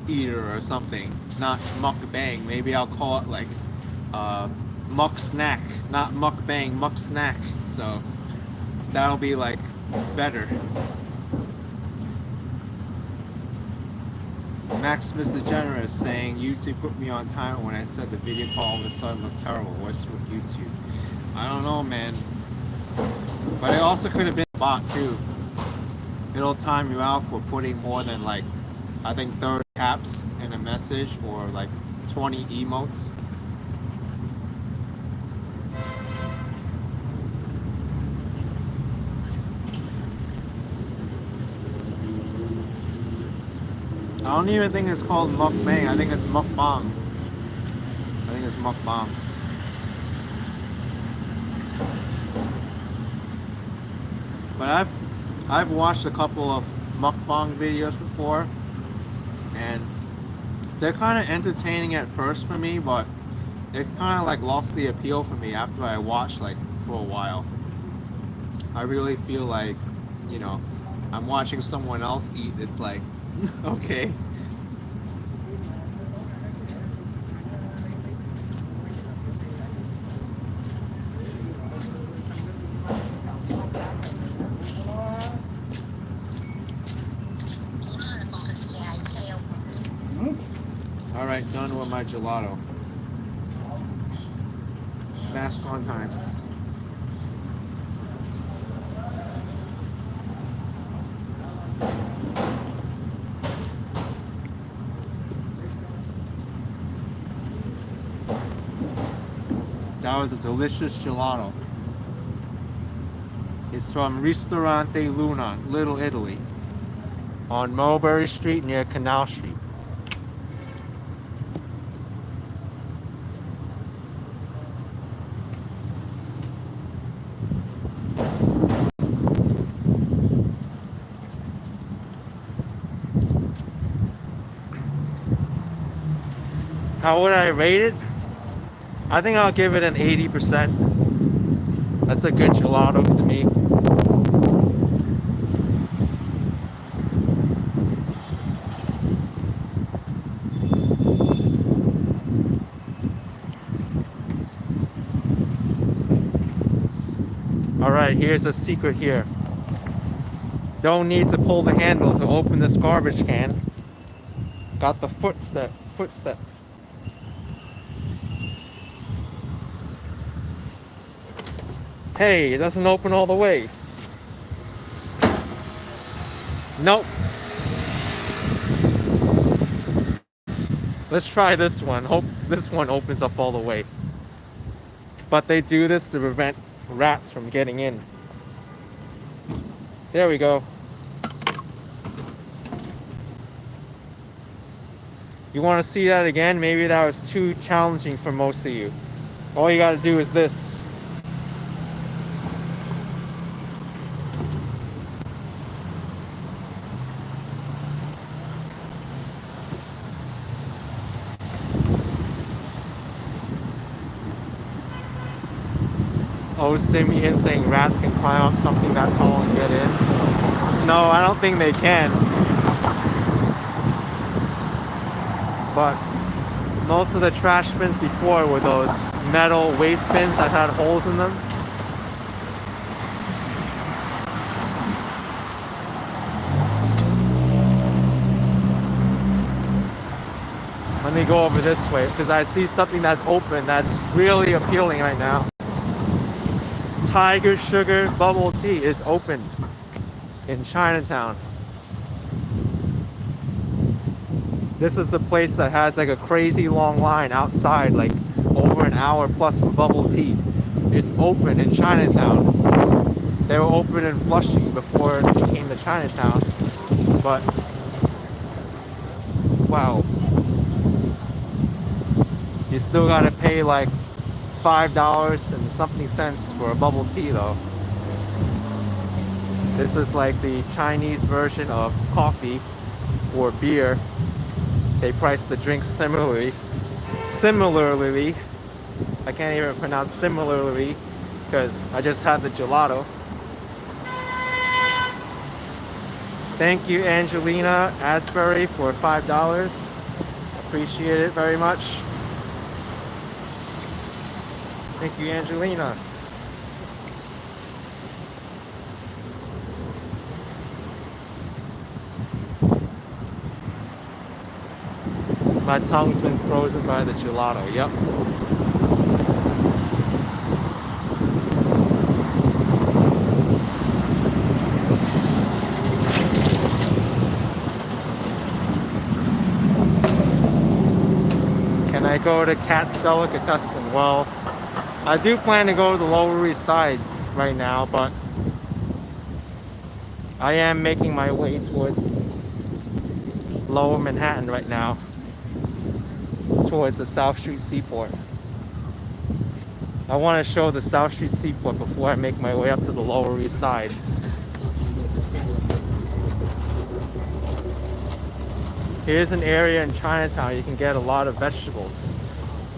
eater or something, not mukbang. Maybe I'll call it like muk snack, not mukbang, muk snack. So that'll be like better. Max Mr. Generous saying YouTube put me on time when I said the video call all of a sudden looked terrible. What's with YouTube? I don't know, man. But it also could have been a bot too. It'll time you out for putting more than like, I think 30 caps in a message or like 20 emotes. I don't even think it's called mukbang. I think it's mukbang. I think it's mukbang. But I've watched a couple of mukbang videos before, and they're kind of entertaining at first for me, but it's kind of like lost the appeal for me after I watched like for a while. I really feel like you know, I'm watching someone else eat, it's like, okay. All right, done with my gelato. Mask on time. That was a delicious gelato. It's from Ristorante Luna, Little Italy, on Mulberry Street near Canal Street. How would I rate it? I think I'll give it an 80%. That's a good gelato to me. Alright, here's a secret here. Don't need to pull the handle to open this garbage can. Got the footstep. Hey, it doesn't open all the way. Nope. Let's try this one. Hope this one opens up all the way. But they do this to prevent rats from getting in. There we go. You want to see that again? Maybe that was too challenging for most of you. All you gotta do is this. Oh, Simeon saying rats can climb up something that tall and get in. No, I don't think they can. But most of the trash bins before were those metal waste bins that had holes in them. Let me go over this way because I see something that's open that's really appealing right now. Tiger Sugar Bubble Tea is open in Chinatown. This is the place that has like a crazy long line outside, like over an hour plus for bubble tea. It's open in Chinatown. They were open in Flushing before it became the Chinatown. But wow. You still gotta pay like $5 and something cents for a bubble tea though. This is like the Chinese version of coffee or beer. They price the drinks similarly. I can't even pronounce similarly because I just had the gelato. Thank you, Angelina Asbury, for $5. Appreciate it very much. Thank you, Angelina. My tongue's been frozen by the gelato. Yep. Can I go to Cat's Delicatessen? Well, I do plan to go to the Lower East Side right now, but I am making my way towards Lower Manhattan right now, towards the South Street Seaport. I want to show the South Street Seaport before I make my way up to the Lower East Side. Here's an area in Chinatown you can get a lot of vegetables,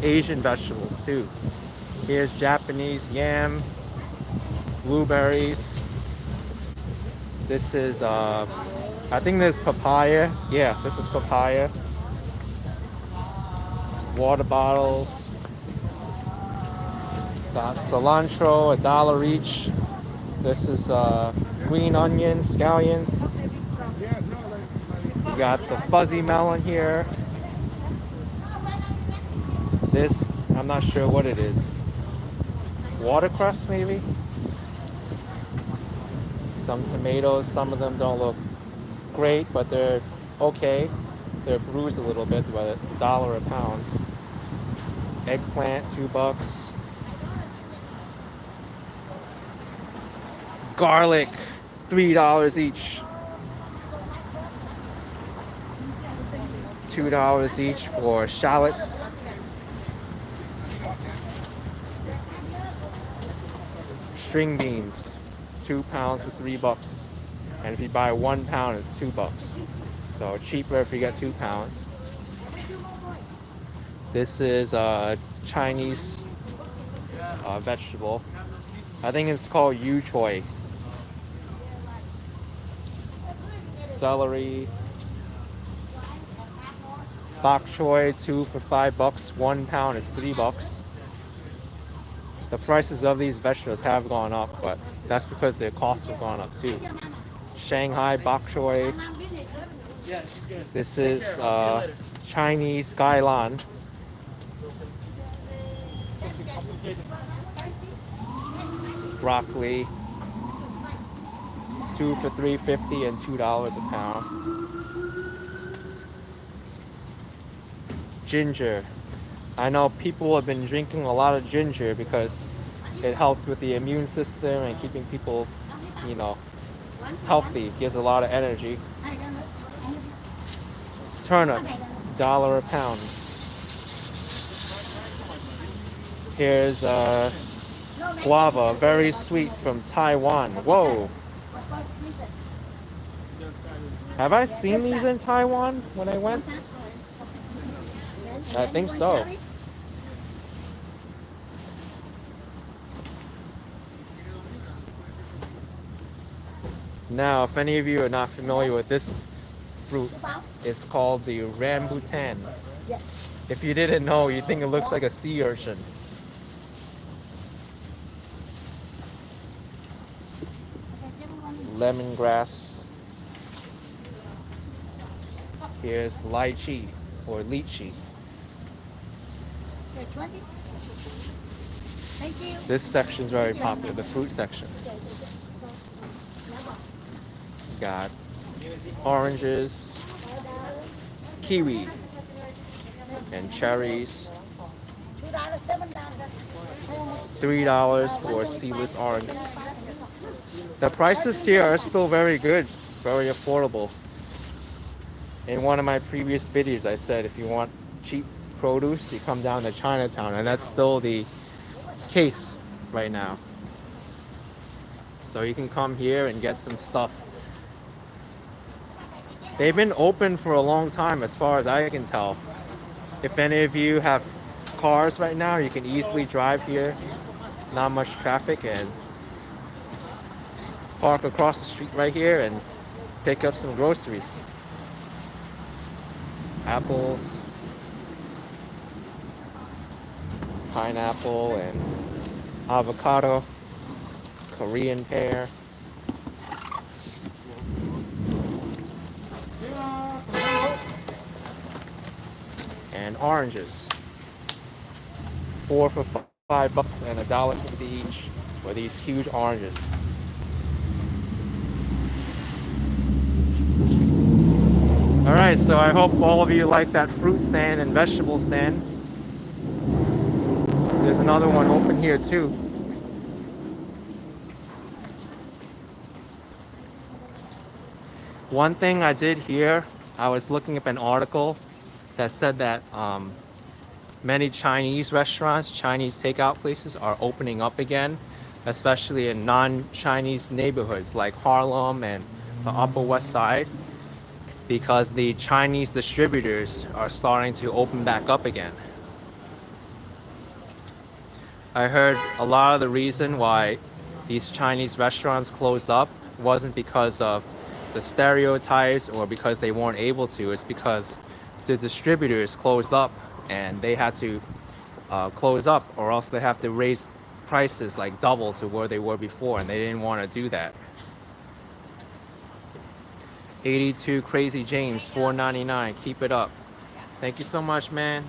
Asian vegetables too. Here's Japanese yam, blueberries, This is I think there's papaya. Yeah, this is papaya. Water bottles. Got cilantro, $1 each. This is green onions, scallions. You got the fuzzy melon here. This, I'm not sure what it is. Watercress, maybe? Some tomatoes, some of them don't look great, but they're okay. They're bruised a little bit, but it's $1 a pound. Eggplant, $2. Garlic, $3 each. $2 each for shallots. String beans, 2 pounds for $3. And if you buy 1 pound, it's $2. So cheaper if you get 2 pounds. This is a Chinese vegetable. I think it's called yu choy. Celery. Bok choy, 2 for $5. 1 pound is $3. The prices of these vegetables have gone up, but that's because their costs have gone up too. Shanghai bok choy. This is Chinese gailan. Broccoli. 2 for $3.50 and $2 a pound. Ginger. I know people have been drinking a lot of ginger because it helps with the immune system and keeping people, you know, healthy. Gives a lot of energy. Turnip, $1 a pound. Here's guava, very sweet from Taiwan. Whoa. Have I seen these in Taiwan when I went? I think so. Now, if any of you are not familiar with this fruit, it's called the rambutan. If you didn't know, you'd think it looks like a sea urchin. Lemongrass. Here's lychee or lychee. This section is very popular, the fruit section. Got oranges, kiwi, and cherries. $3 for seedless oranges. The prices here are still very good, very affordable. In one of my previous videos, I said if you want cheap produce, you come down to Chinatown, and that's still the case right now. So you can come here and get some stuff. They've been open for a long time as far as I can tell. If any of you have cars right now, you can easily drive here. Not much traffic, and park across the street right here and pick up some groceries. Apples, pineapple, and avocado, Korean pear. And oranges. 4 for $5 and $1.50 each for these huge oranges. Alright, so I hope all of you like that fruit stand and vegetable stand. There's another one open here too. One thing I did here, I was looking up an article that said that many Chinese restaurants, Chinese takeout places are opening up again, especially in non-Chinese neighborhoods like Harlem and the Upper West Side, because the Chinese distributors are starting to open back up again. I heard a lot of the reason why these Chinese restaurants closed up wasn't because of the stereotypes or because they weren't able to. It's because the distributors closed up and they had to close up, or else they have to raise prices like double to where they were before, and they didn't want to do that. 82 Crazy James, $4.99. Keep it up. Thank you so much, man.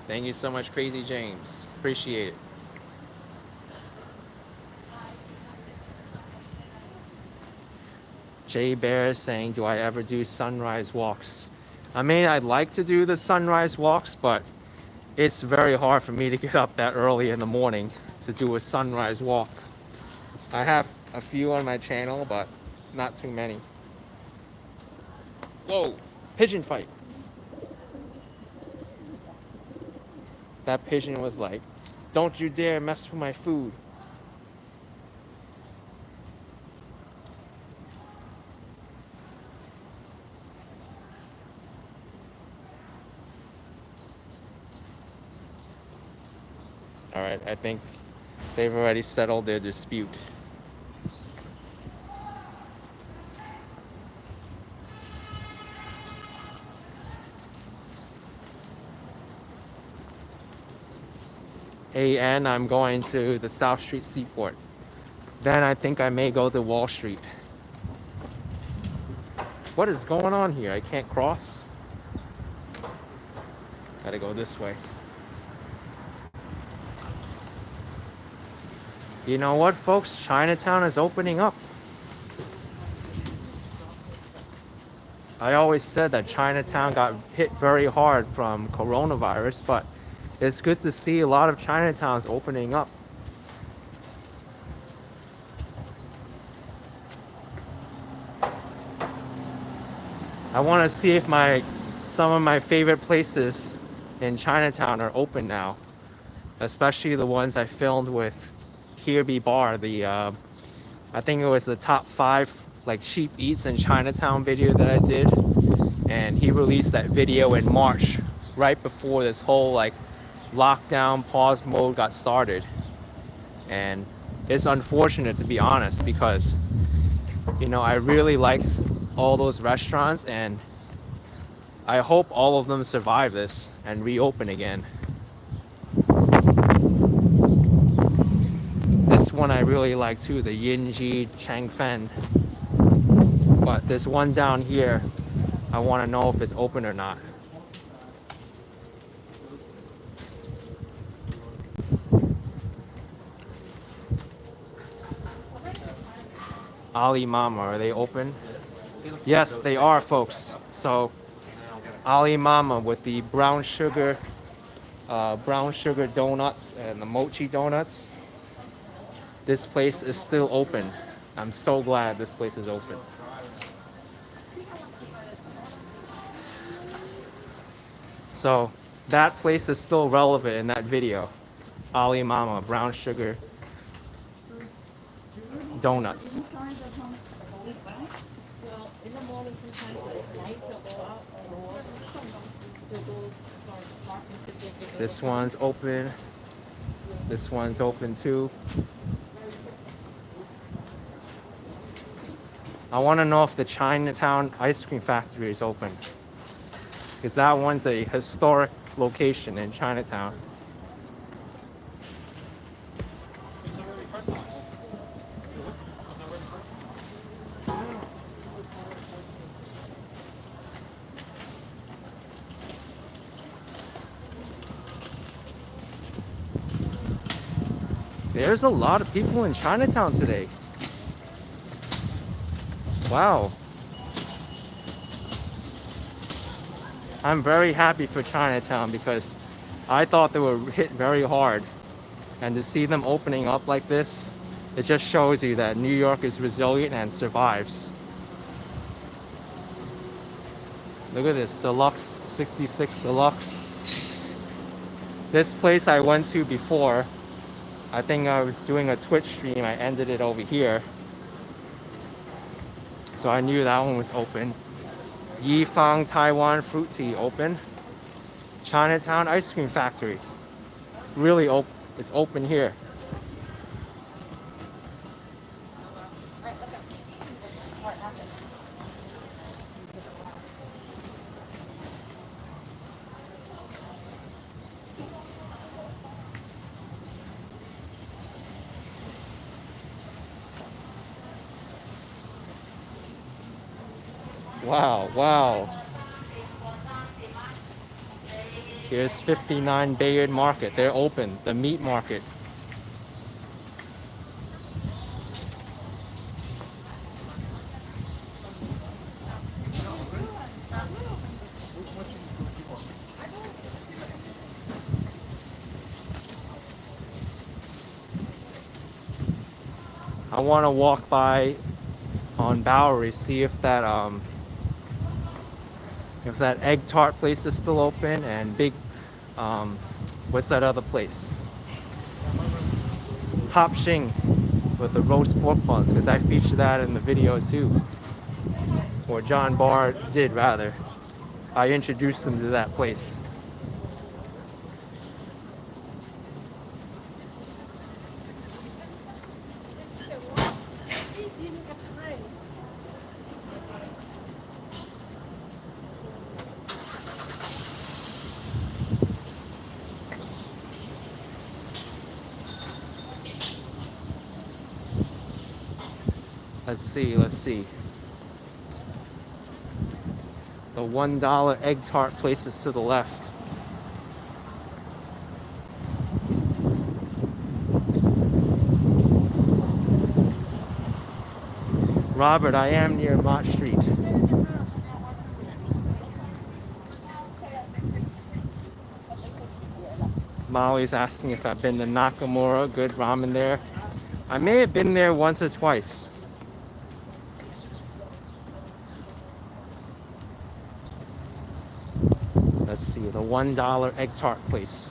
Thank you so much, Crazy James. Appreciate it. Jay Bear saying, do I ever do sunrise walks? I mean, I'd like to do the sunrise walks, but it's very hard for me to get up that early in the morning to do a sunrise walk. I have a few on my channel, but not too many. Whoa, pigeon fight. That pigeon was like, don't you dare mess with my food. All right, I think they've already settled their dispute. And I'm going to the South Street Seaport. Then I think I may go to Wall Street. What is going on here? I can't cross. Gotta go this way. You know what, folks? Chinatown is opening up. I always said that Chinatown got hit very hard from coronavirus, but it's good to see a lot of Chinatowns opening up. I want to see if some of my favorite places in Chinatown are open now, especially the ones I filmed with Kirby Bar. I think it was the top 5 like cheap eats in Chinatown video that I did, and he released that video in March, right before this whole like lockdown pause mode got started. And it's unfortunate, to be honest, because I really liked all those restaurants, and I hope all of them survive this and reopen again. This one I really like too, the Yinji Changfen. But there's one down here, I want to know if it's open or not. Ali Mama, are they open? Yes, they are, folks. So Ali Mama with the brown sugar donuts and the mochi donuts. This place is still open. I'm so glad this place is open. So that place is still relevant in that video. Ali Mama, brown sugar donuts. Well, in the morning sometimes it's nice to go out and walk. This one's open. This one's open too. I want to know if the Chinatown ice cream factory is open, because that one's a historic location in Chinatown. There's a lot of people in Chinatown today. Wow. I'm very happy for Chinatown because I thought they were hit very hard. And to see them opening up like this, it just shows you that New York is resilient and survives. Look at this, Deluxe 66 Deluxe. This place I went to before, I think I was doing a Twitch stream, I ended it over here. So I knew that one was open. Yifang Taiwan Fruit Tea open. Chinatown Ice Cream Factory. Really open. It's open here. part happened. Wow, wow. Here's 59 Bayard Market. They're open. The meat market. I want to walk by on Bowery, see if that egg tart place is still open, and what's that other place? Hop Shing with the roast pork buns, because I featured that in the video too. Or John Barr did, rather. I introduced him to that place. Let's see. The $1 egg tart place is to the left. Robert, I am near Mott Street. Molly's asking if I've been to Nakamura, good ramen there. I may have been there once or twice. Let's see, the $1 egg tart place.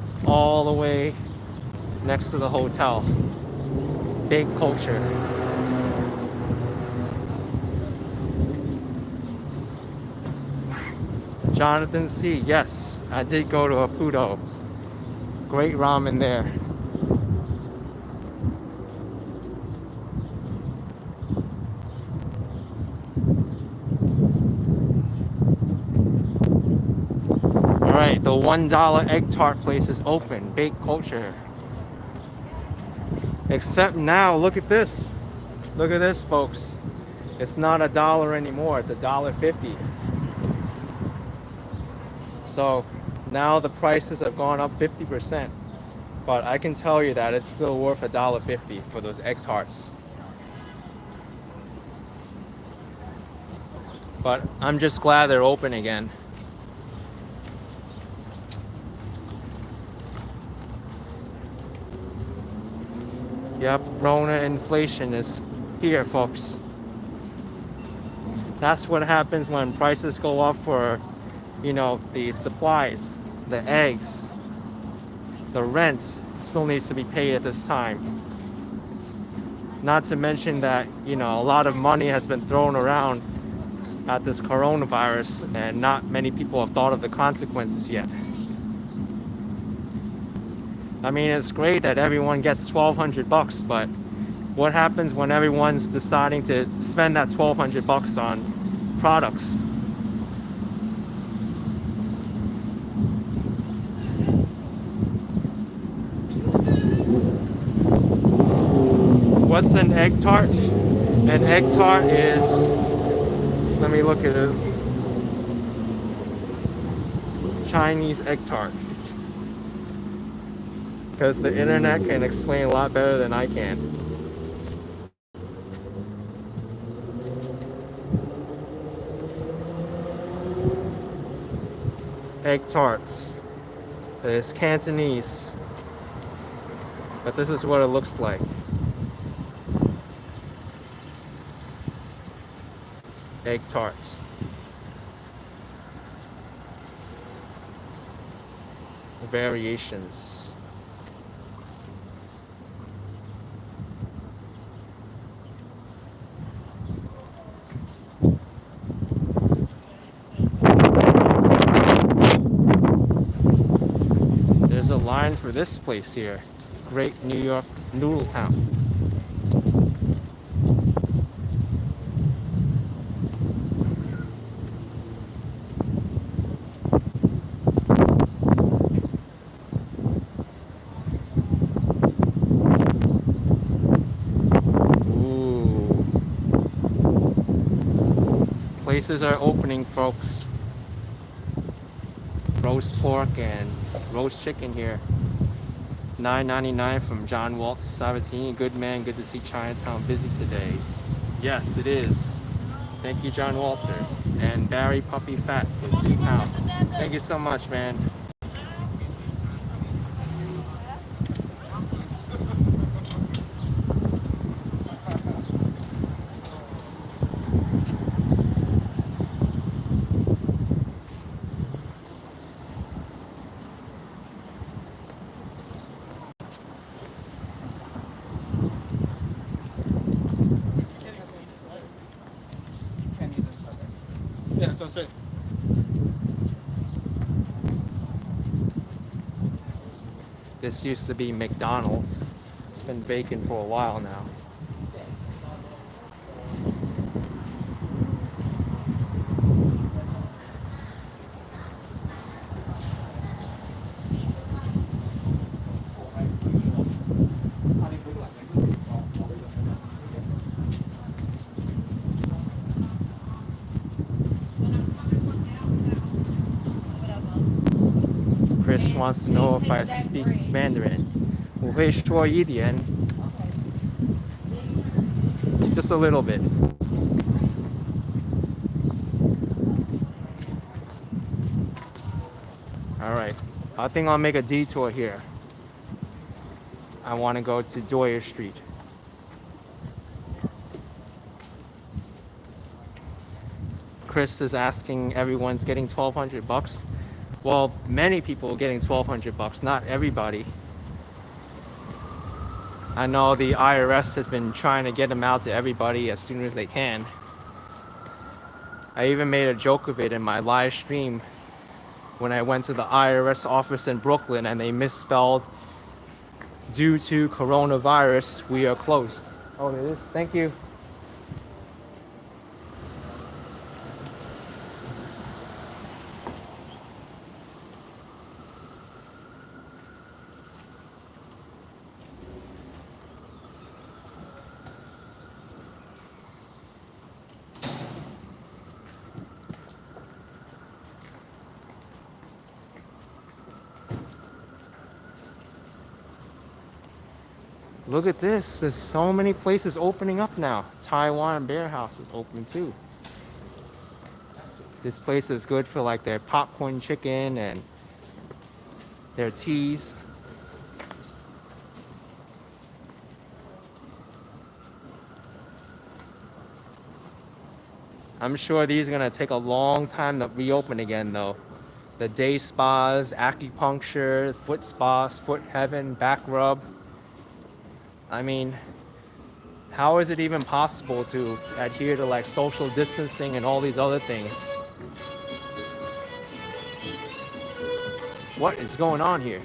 It's all the way next to the hotel. Big culture. Jonathan C. Yes, I did go to Apudo. Great ramen there. Alright, the $1 egg tart place is open. Big culture. Except now, look at this. Look at this, folks. It's not $1 anymore, it's $1.50. So now the prices have gone up 50%. But I can tell you that it's still worth $1.50 for those egg tarts. But I'm just glad they're open again. Yep, Rona inflation is here, folks. That's what happens when prices go up for, the supplies, the eggs, the rent still needs to be paid at this time. Not to mention that, a lot of money has been thrown around at this coronavirus and not many people have thought of the consequences yet. I mean, it's great that everyone gets $1,200, but what happens when everyone's deciding to spend that $1,200 on products? What's an egg tart? An egg tart is, let me look at it. Chinese egg tart. Because the internet can explain a lot better than I can. Egg tarts. It's Cantonese. But this is what it looks like. Egg tarts. Variations. line for this place here. Great New York Noodle Town. Ooh. Places are opening, folks. Roast pork and roast chicken here. $9.99 from John Walt to Sabatini. Good man, good to see Chinatown busy today. Yes, it is. Thank you, John Walter. And Barry Puppy Fat with 2 pounds. Thank you so much, man. Yeah, that's what I'm saying. This used to be McDonald's. It's been vacant for a while now. Chris wants to know if I speak Mandarin. 我会说一点. Just a little bit. Alright, I think I'll make a detour here. I want to go to Doyer Street. Chris is asking everyone's getting $1,200. Well, many people are getting $1,200, not everybody. I know the IRS has been trying to get them out to everybody as soon as they can. I even made a joke of it in my live stream when I went to the IRS office in Brooklyn and they misspelled due to coronavirus, we are closed. Oh, it is? Thank you. Look at this. There's so many places opening up now. Taiwan Bear House is open too. This place is good for like their popcorn chicken and their teas. I'm sure these are gonna take a long time to reopen again though. The day spas, acupuncture, foot spas, foot heaven, back rub. I mean, how is it even possible to adhere to like social distancing and all these other things? What is going on here?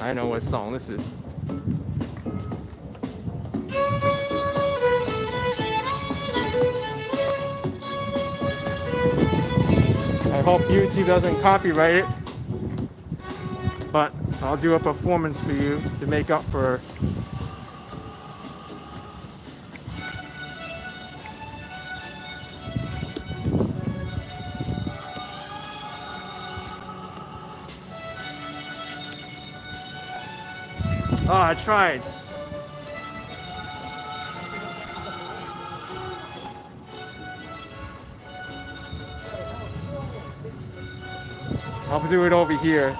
I know what song this is. I hope YouTube doesn't copyright it, but I'll do a performance for you to make up for. Oh, I tried. I'll do it over here.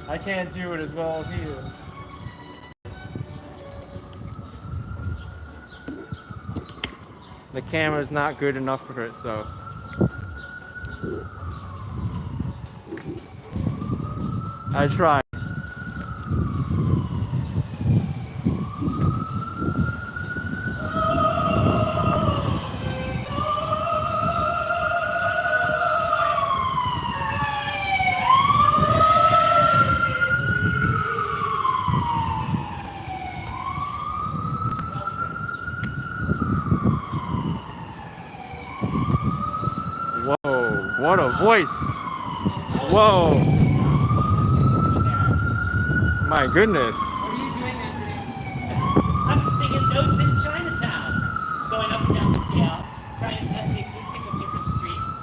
I can't do it as well as he is. The camera's not good enough for it, so I try. Whoa, what a voice. Whoa, my goodness. What are you doing, Anthony? I'm singing notes in Chinatown, going up and down the scale, trying to test the acoustic of different streets.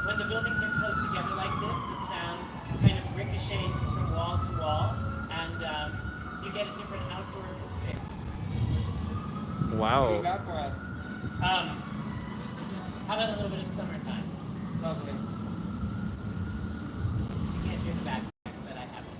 When the buildings are close together like this, the sound kind of ricochets from wall to wall, and you get a different outdoor acoustic. What do you Wow. got for us? How about a little bit of summertime? Lovely. You can't hear the back, but I have it.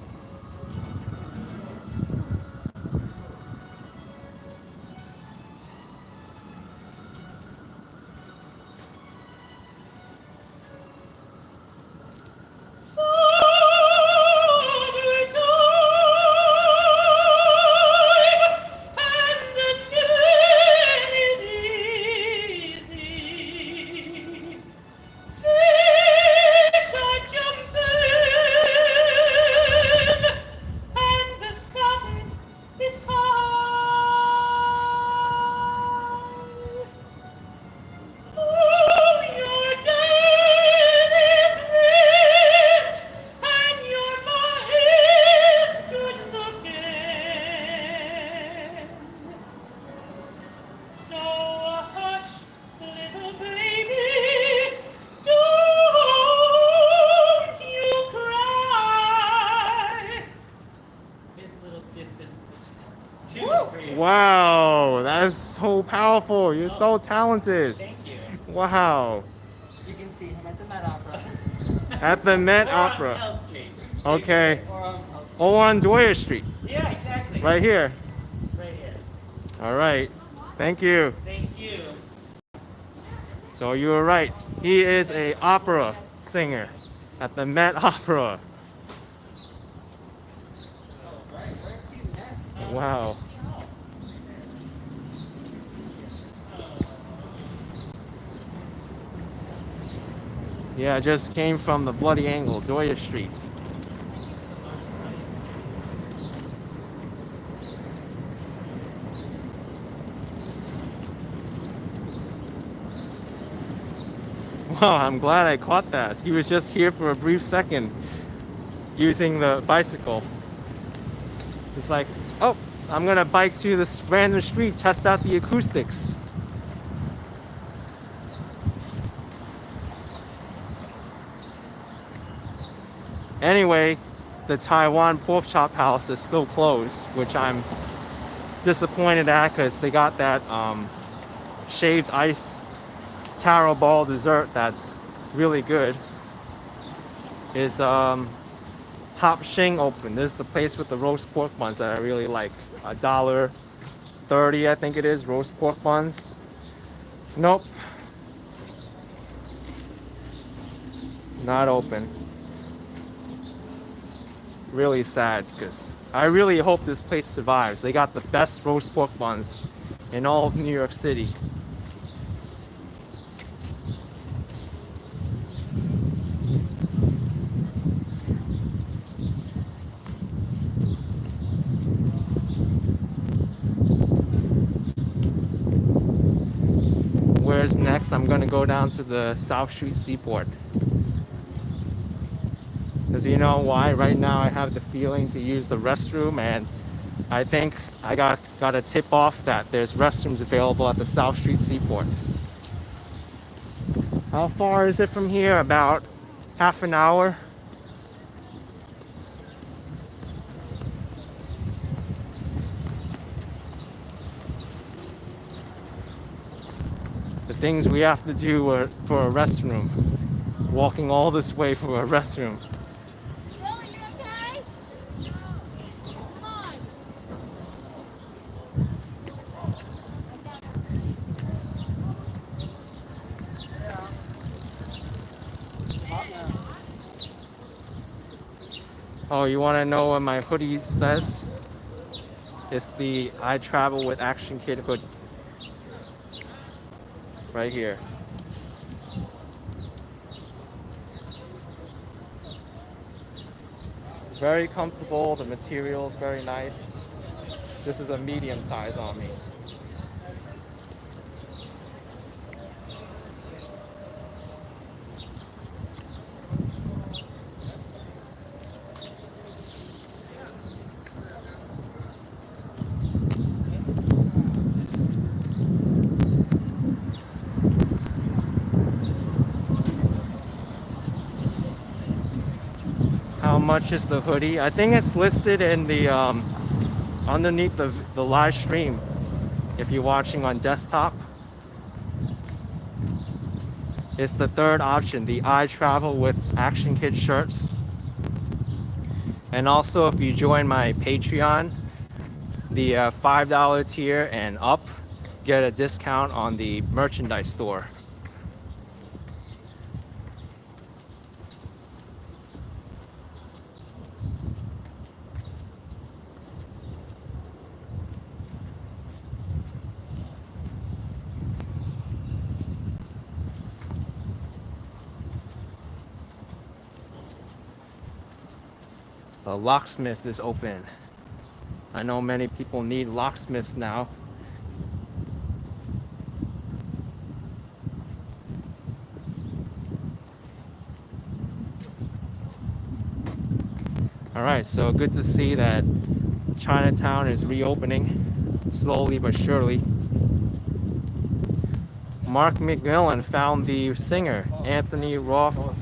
Wow, that's so powerful. You're so talented. Thank you. Wow. You can see him at the Met Opera. At the Met Or Opera. on Pell Street. Okay. Or on Pell Street. Or on Dwyer Street. Yeah, exactly. Right here. Right here. All right. Thank you. Thank you. So you were right. He is a opera singer at the Met Opera. Wow. Yeah, I just came from the Bloody Angle, Dwyer Street. Wow, I'm glad I caught that. He was just here for a brief second using the bicycle. It's like, oh, I'm gonna bike to this random street, test out the acoustics. Anyway, the Taiwan pork chop house is still closed, which I'm disappointed at because they got that shaved ice taro ball dessert that's really good. Is Hop Shing open? This is the place with the roast pork buns that I really like. $1.30, I think it is, roast pork buns. Nope. Not open. Really sad because I really hope this place survives. They got the best roast pork buns in all of New York City. Where's next? I'm gonna go down to the South Street Seaport. Because you know why? Right now I have the feeling to use the restroom, and I think I got a tip off that there's restrooms available at the South Street Seaport. How far is it from here? About half an hour. The things we have to do for a restroom. Walking all this way for a restroom. Will, you okay? Come on. Oh, you want to know what my hoodie says? It's the I Travel with Action Kid hoodie. Right here. Very comfortable. The material is very nice. This is a medium size on me. How much is the hoodie? I think it's listed in the underneath the live stream. If you're watching on desktop, it's the third option, the I Travel with Action Kid shirts. And also, if you join my Patreon, the $5 tier and up, get a discount on the merchandise store. The locksmith is open. I know many people need locksmiths now. All right, so good to see that Chinatown is reopening slowly but surely. Mark McMillan found the singer Anthony Roth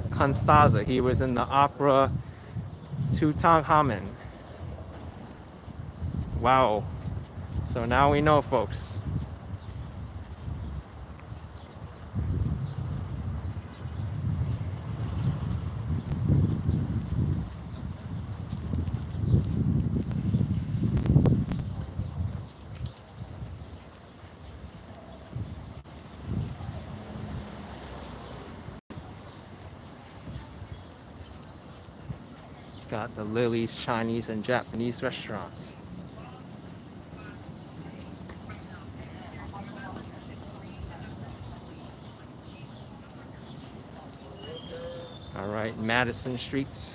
Constanza. He was in the opera Tutankhamen. Wow. So now we know, folks. Got the Lily's Chinese and Japanese restaurants. All right, Madison Streets.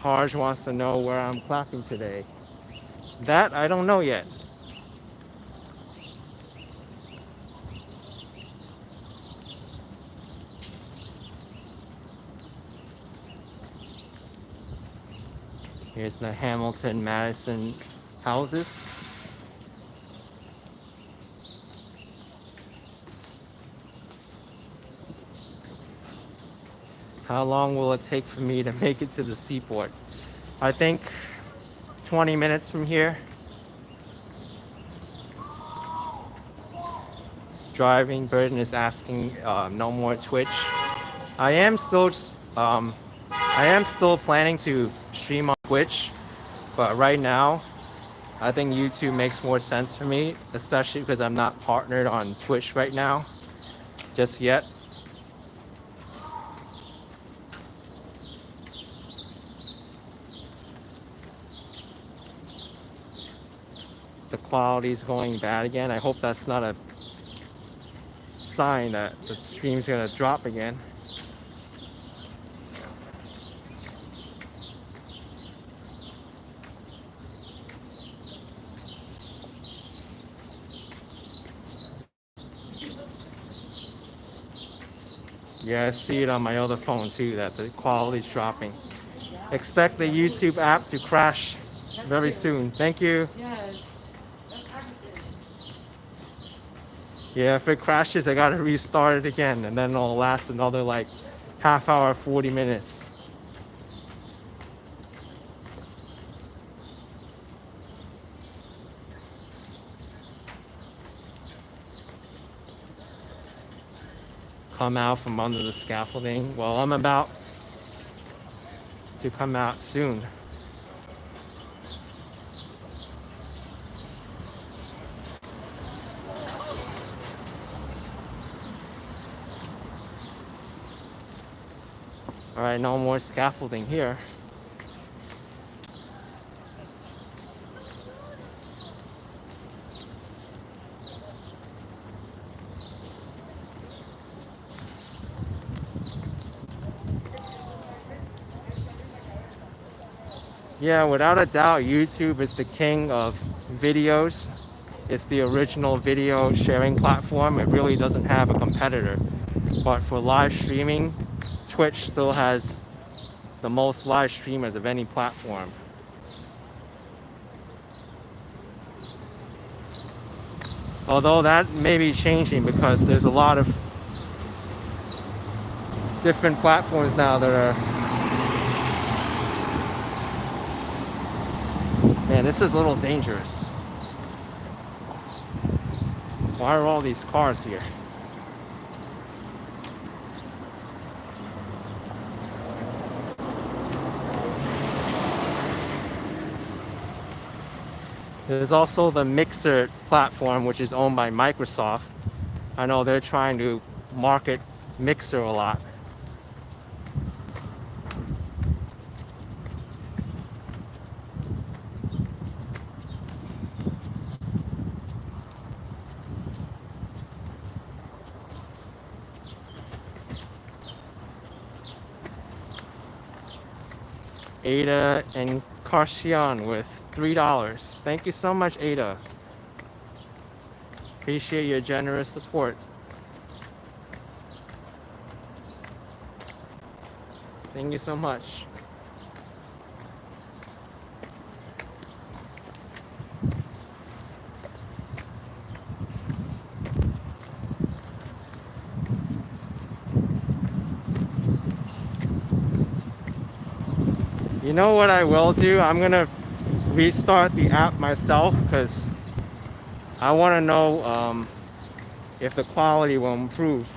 Harj wants to know where I'm clapping today. That I don't know yet. Here's the Hamilton Madison houses. How long will it take for me to make it to the Seaport? I think 20 minutes from here. Driving, Burden is asking no more Twitch. I am still planning to stream on Twitch, but right now I think YouTube makes more sense for me, especially because I'm not partnered on Twitch right now just yet. The quality is going bad again. I hope that's not a sign that the stream's gonna drop again. Yeah, I see it on my other phone too, that the quality's dropping. Expect the YouTube app to crash very soon. Thank you. Yes. That's everything. Yeah, if it crashes, I gotta restart it again, and then it'll last another like half hour, 40 minutes. Come out from under the scaffolding. Well, I'm about to come out soon. All right, no more scaffolding here. Yeah, without a doubt, YouTube is the king of videos. It's the original video sharing platform. It really doesn't have a competitor. But for live streaming, Twitch still has the most live streamers of any platform. Although that may be changing because there's a lot of different platforms now that are... Man, this is a little dangerous. Why are all these cars here? There's also the Mixer platform, which is owned by Microsoft. I know they're trying to market Mixer a lot. Ada and Karshian with $3. Thank you so much, Ada. Appreciate your generous support. Thank you so much. You know what I will do? I'm gonna restart the app myself because I want to know if the quality will improve.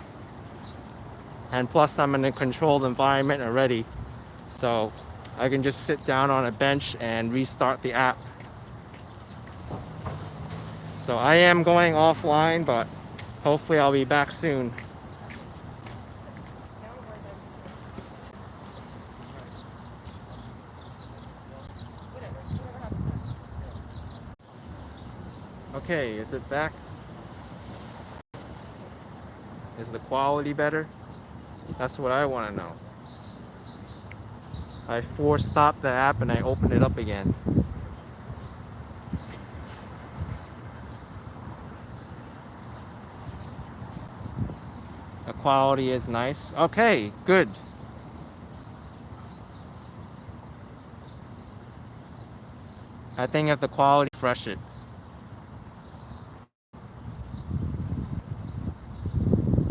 And plus I'm in a controlled environment already, so I can just sit down on a bench and restart the app. So I am going offline, but hopefully I'll be back soon. Okay, is it back? Is the quality better? That's what I want to know. I force-stopped the app and I opened it up again. The quality is nice. Okay, good. I think if the quality, refresh it.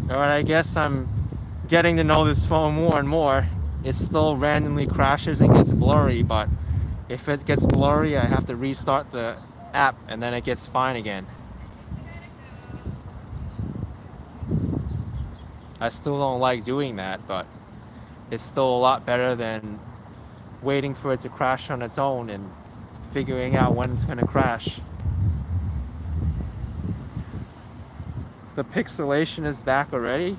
Alright, I guess I'm getting to know this phone more and more. It still randomly crashes and gets blurry, but if it gets blurry, I have to restart the app and then it gets fine again. I still don't like doing that, but it's still a lot better than waiting for it to crash on its own and figuring out when it's going to crash. The pixelation is back already.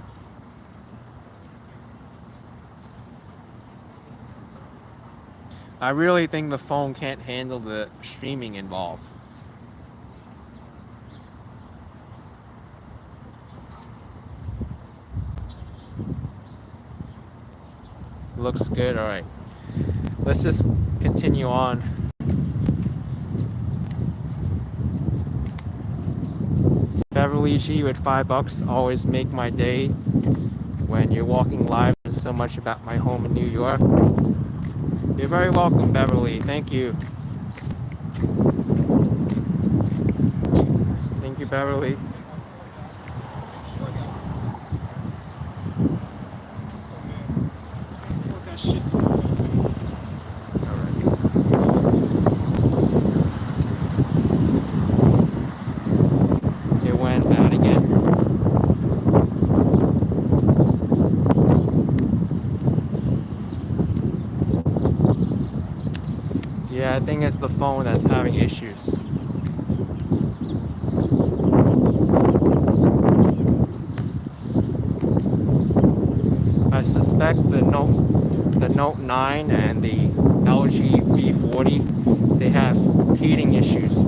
I really think the phone can't handle the streaming involved. Looks good. All right. Let's just continue on. Beverly G with $5 always make my day when you're walking live and so much about my home in New York. You're very welcome, Beverly. Thank you. Thank you, Beverly. Yeah, I think it's the phone that's having issues. I suspect the the Note 9 and the LG V40, they have heating issues.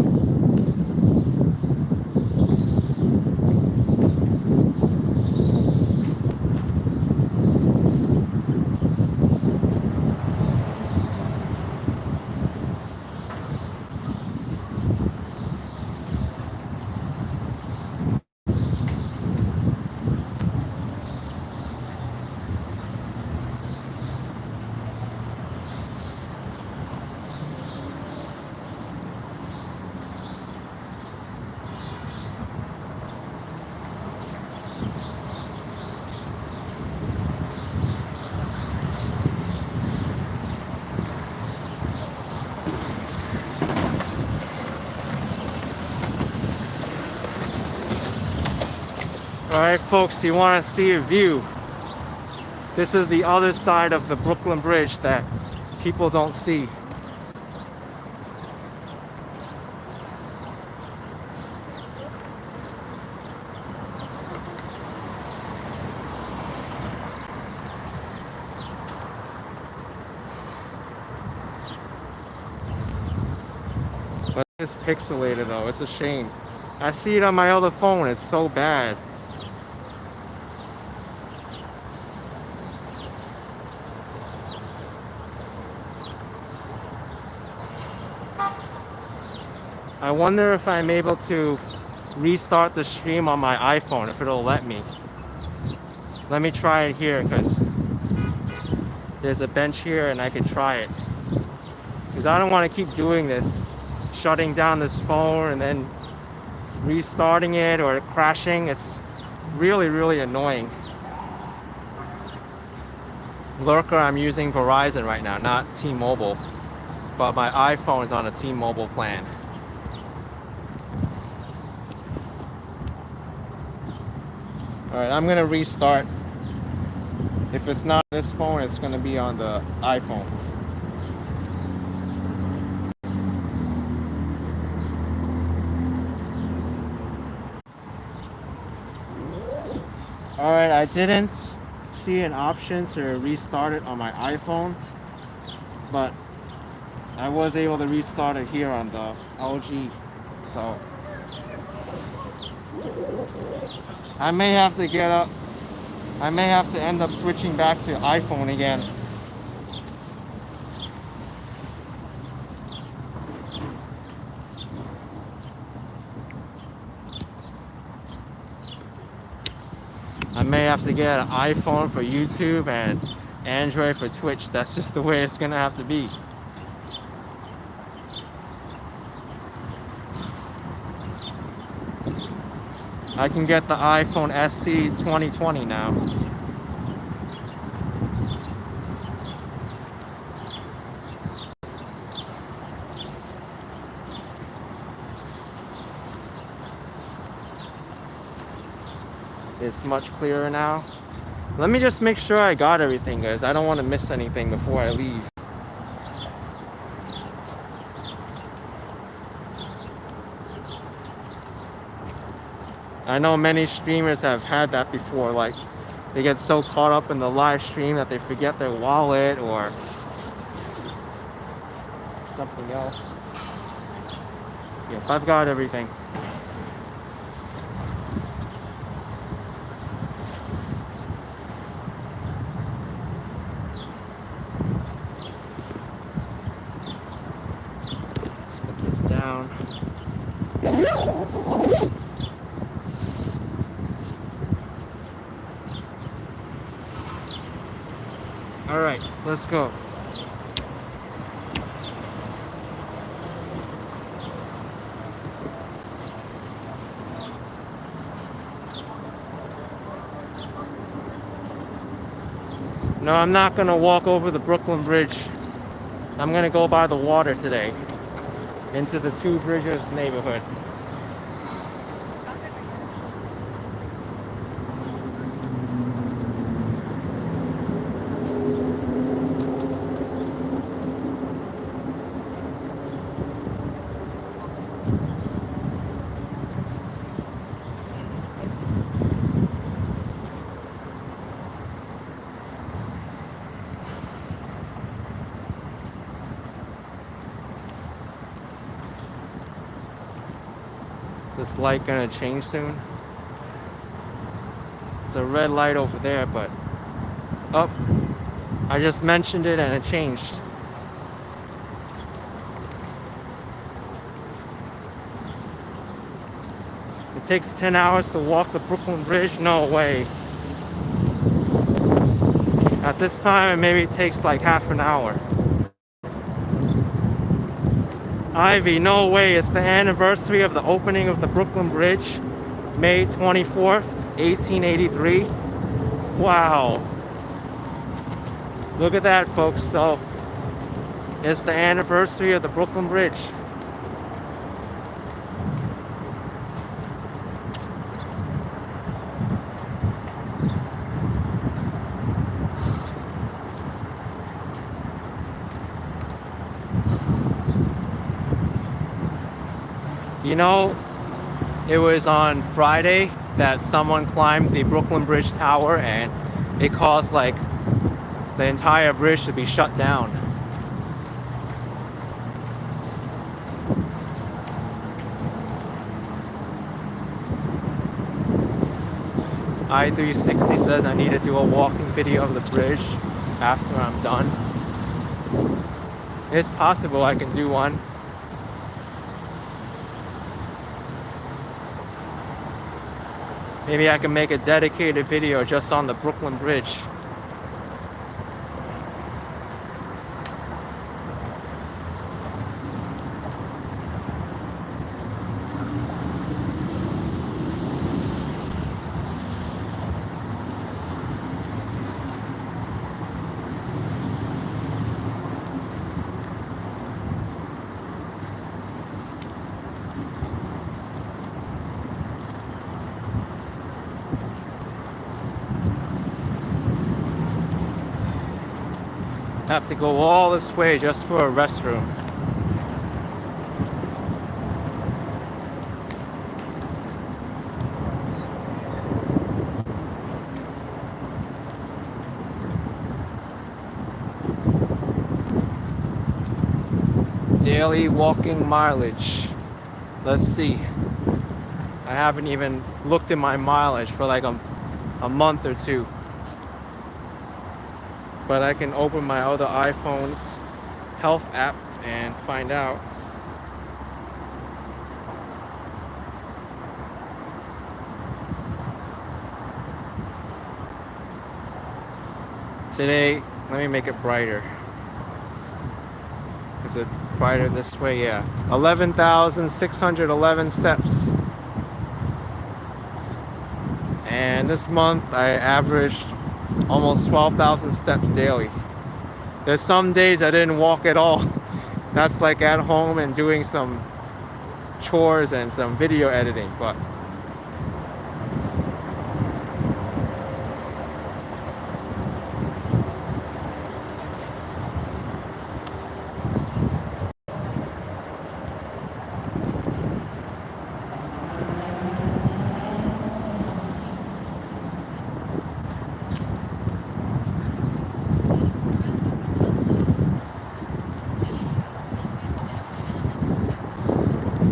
Alright folks, you want to see a view. This is the other side of the Brooklyn Bridge that people don't see. But it's pixelated though, it's a shame. I see it on my other phone, it's so bad. I wonder if I'm able to restart the stream on my iPhone, if it'll let me. Let me try it here, because there's a bench here and I can try it. Because I don't want to keep doing this, shutting down this phone and then restarting it or crashing. It's really, really annoying. Lurker, I'm using Verizon right now, not T-Mobile. But my iPhone is on a T-Mobile plan. Alright, I'm gonna restart. If it's not this phone, it's gonna be on the iPhone. Alright, I didn't see an option to restart it on my iPhone, but I was able to restart it here on the LG, so I may have to get up. I may have to end up switching back to iPhone again. I may have to get an iPhone for YouTube and Android for Twitch. That's just the way it's gonna have to be. I can get the iPhone SE 2020 now. It's much clearer now. Let me just make sure I got everything, guys. I don't want to miss anything before I leave. I know many streamers have had that before, like they get so caught up in the live stream that they forget their wallet or something else. Yep, I've got everything. Let's put this down. Alright, let's go. No, I'm not gonna walk over the Brooklyn Bridge. I'm gonna go by the water today, into the Two Bridges neighborhood. Is this light gonna change soon? It's a red light over there, but oh, I just mentioned it and it changed. It takes 10 hours to walk the Brooklyn Bridge? No way. At this time, maybe it takes like half an hour. Ivy, no way. It's the anniversary of the opening of the Brooklyn Bridge, May 24th, 1883. Wow. Look at that, folks. So, it's the anniversary of the Brooklyn Bridge. You know, it was on Friday that someone climbed the Brooklyn Bridge Tower and it caused like the entire bridge to be shut down. I360 says I need to do a walking video of the bridge after I'm done. It's possible I can do one. Maybe I can make a dedicated video just on the Brooklyn Bridge. Have to go all this way just for a restroom. Daily walking mileage. Let's see. I haven't even looked at my mileage for like a month or two. But I can open my other iPhone's health app and find out. Today, let me make it brighter. Is it brighter this way? Yeah. 11,611 steps. And this month I averaged almost 12,000 steps daily. There's some days I didn't walk at all. That's like at home and doing some chores and some video editing, but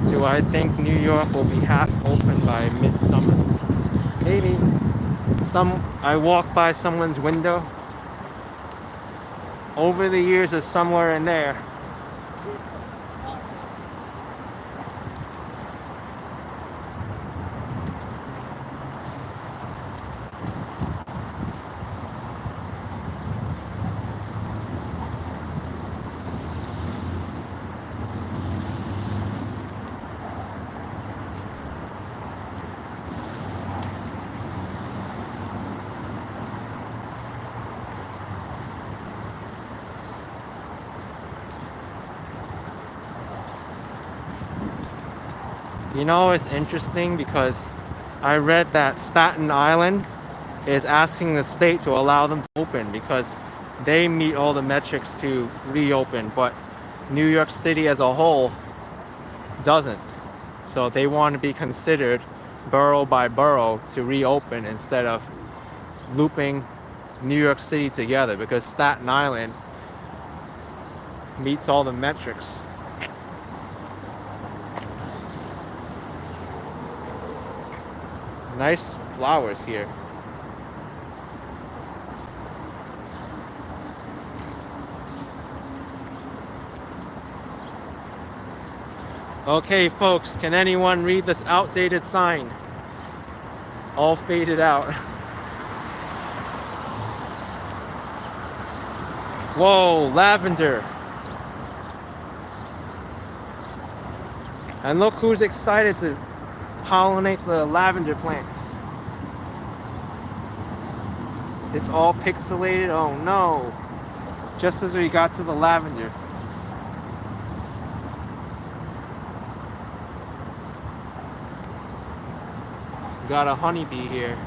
do I think New York will be half open by midsummer? Maybe. I walk by someone's window. Over the years is somewhere in there. You know, it's interesting because I read that Staten Island is asking the state to allow them to open because they meet all the metrics to reopen, but New York City as a whole doesn't. So they want to be considered borough by borough to reopen instead of looping New York City together because Staten Island meets all the metrics. Nice flowers here. Okay, folks, can anyone read this outdated sign? All faded out. Whoa, lavender. And look who's excited to pollinate the lavender plants. It's all pixelated. Oh no. Just as we got to the lavender. Got a honeybee here.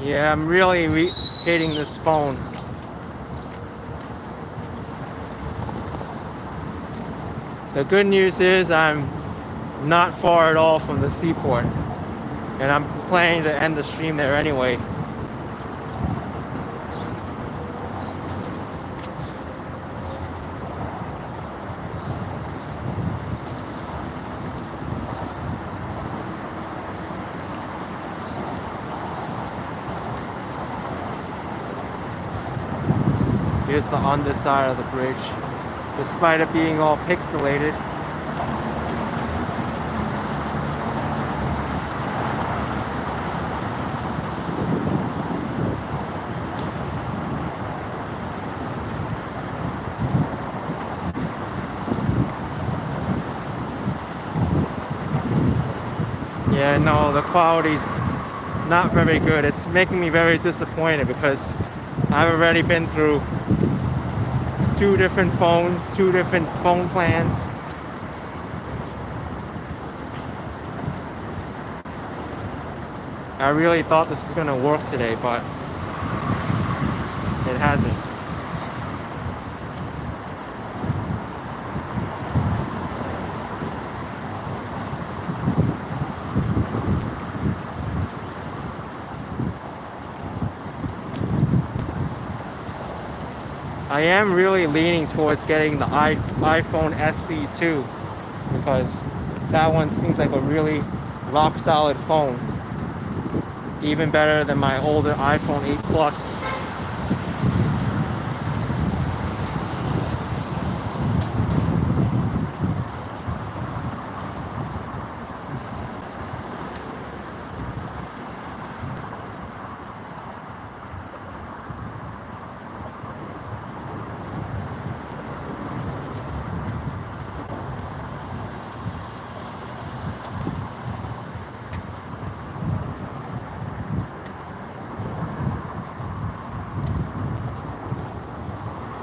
Yeah, I'm really hating this phone. The good news is I'm not far at all from the Seaport, and I'm planning to end the stream there anyway. Here's the underside of the bridge. Despite it being all pixelated, yeah, no, the quality's not very good. It's making me very disappointed because I've already been through 2 different phones, 2 different phone plans. I really thought this was gonna work today, but it hasn't. I am really leaning towards getting the iPhone SE too, because that one seems like a really rock solid phone. Even better than my older iPhone 8 Plus.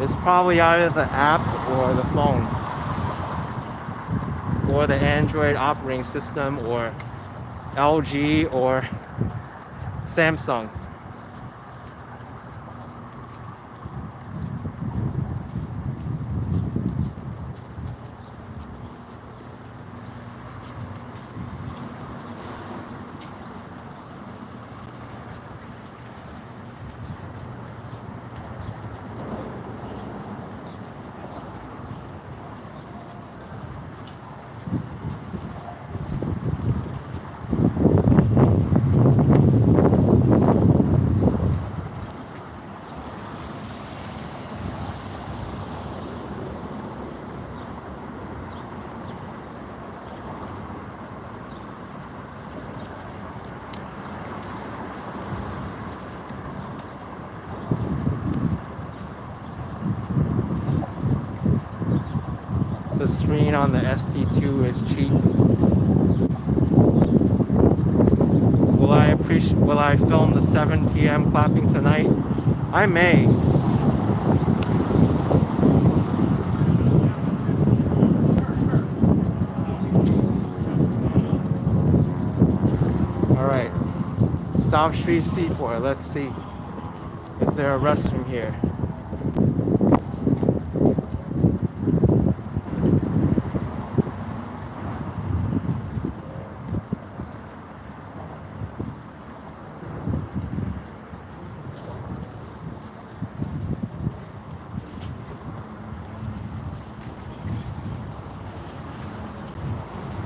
It's probably either the app or the phone, or the Android operating system, or LG or Samsung. The screen on the SC2 is cheap. Will I film the 7 p.m. clapping tonight? I may. Alright. South Street Seaport. Let's see. Is there a restroom here?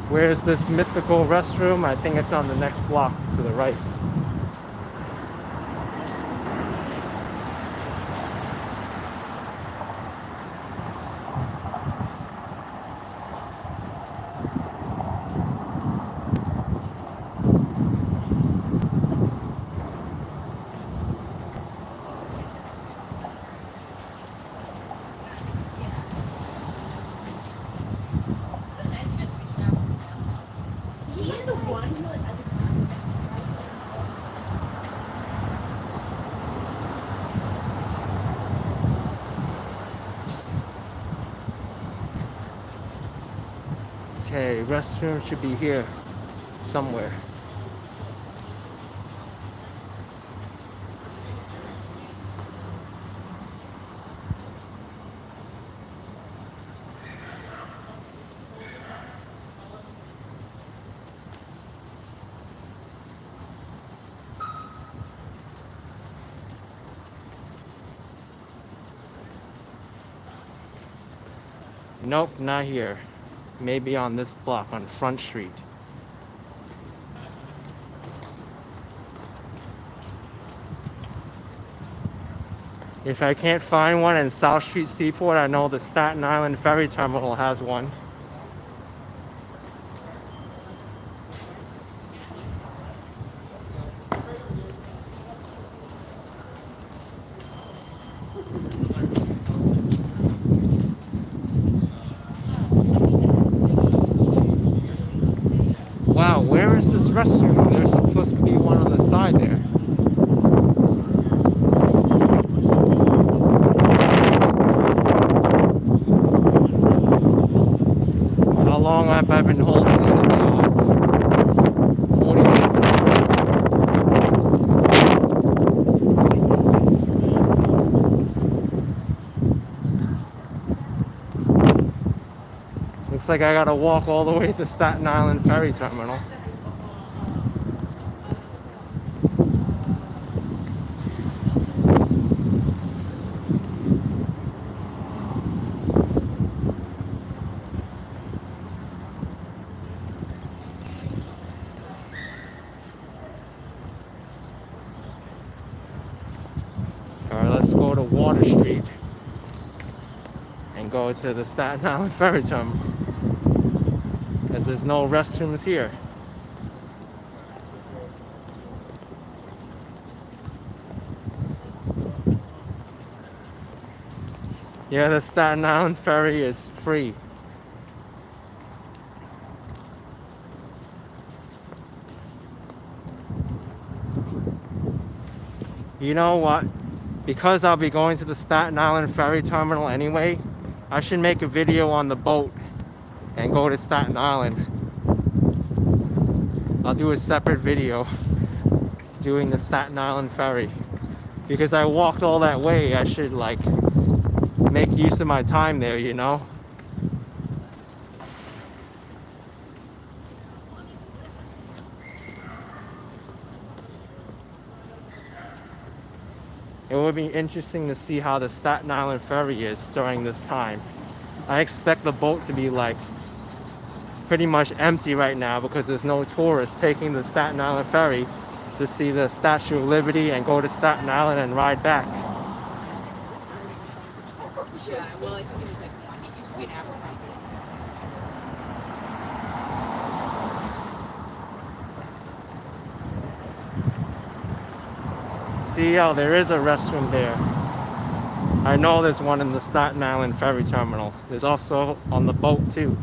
Where's this mythical restroom? I think it's on the next block to the right. He's the one who Okay, restroom should be here somewhere. Nope, not here. Maybe on this block on Front Street. If I can't find one in South Street Seaport, I know the Staten Island Ferry Terminal has one. Wow, where is this restroom? There's supposed to be one on the side there. How long have I been holding it in the odds? 40 minutes now. Looks like I gotta walk all the way to the Staten Island Ferry Terminal. Alright, let's go to Water Street and go to the Staten Island Ferry Terminal, because there's no restrooms here. Yeah, the Staten Island Ferry is free. You know what? Because I'll be going to the Staten Island Ferry Terminal anyway, I should make a video on the boat and go to Staten Island. I'll do a separate video doing the Staten Island Ferry. Because I walked all that way, I should like make use of my time there, you know? It would be interesting to see how the Staten Island Ferry is during this time. I expect the boat to be like pretty much empty right now because there's no tourists taking the Staten Island Ferry to see the Statue of Liberty and go to Staten Island and ride back. Yeah, well, I think it was like one. It used to be an advertisement. See how there is a restroom there. I know there's one in the Staten Island Ferry Terminal. There's also on the boat too.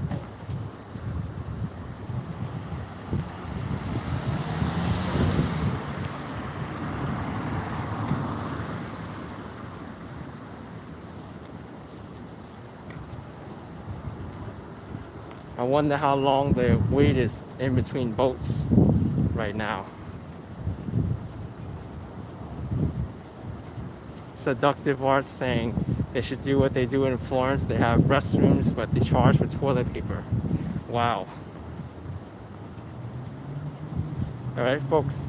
I wonder how long the wait is in between boats right now. Seductive Arts saying they should do what they do in Florence. They have restrooms, but they charge for toilet paper. Wow. All right, folks.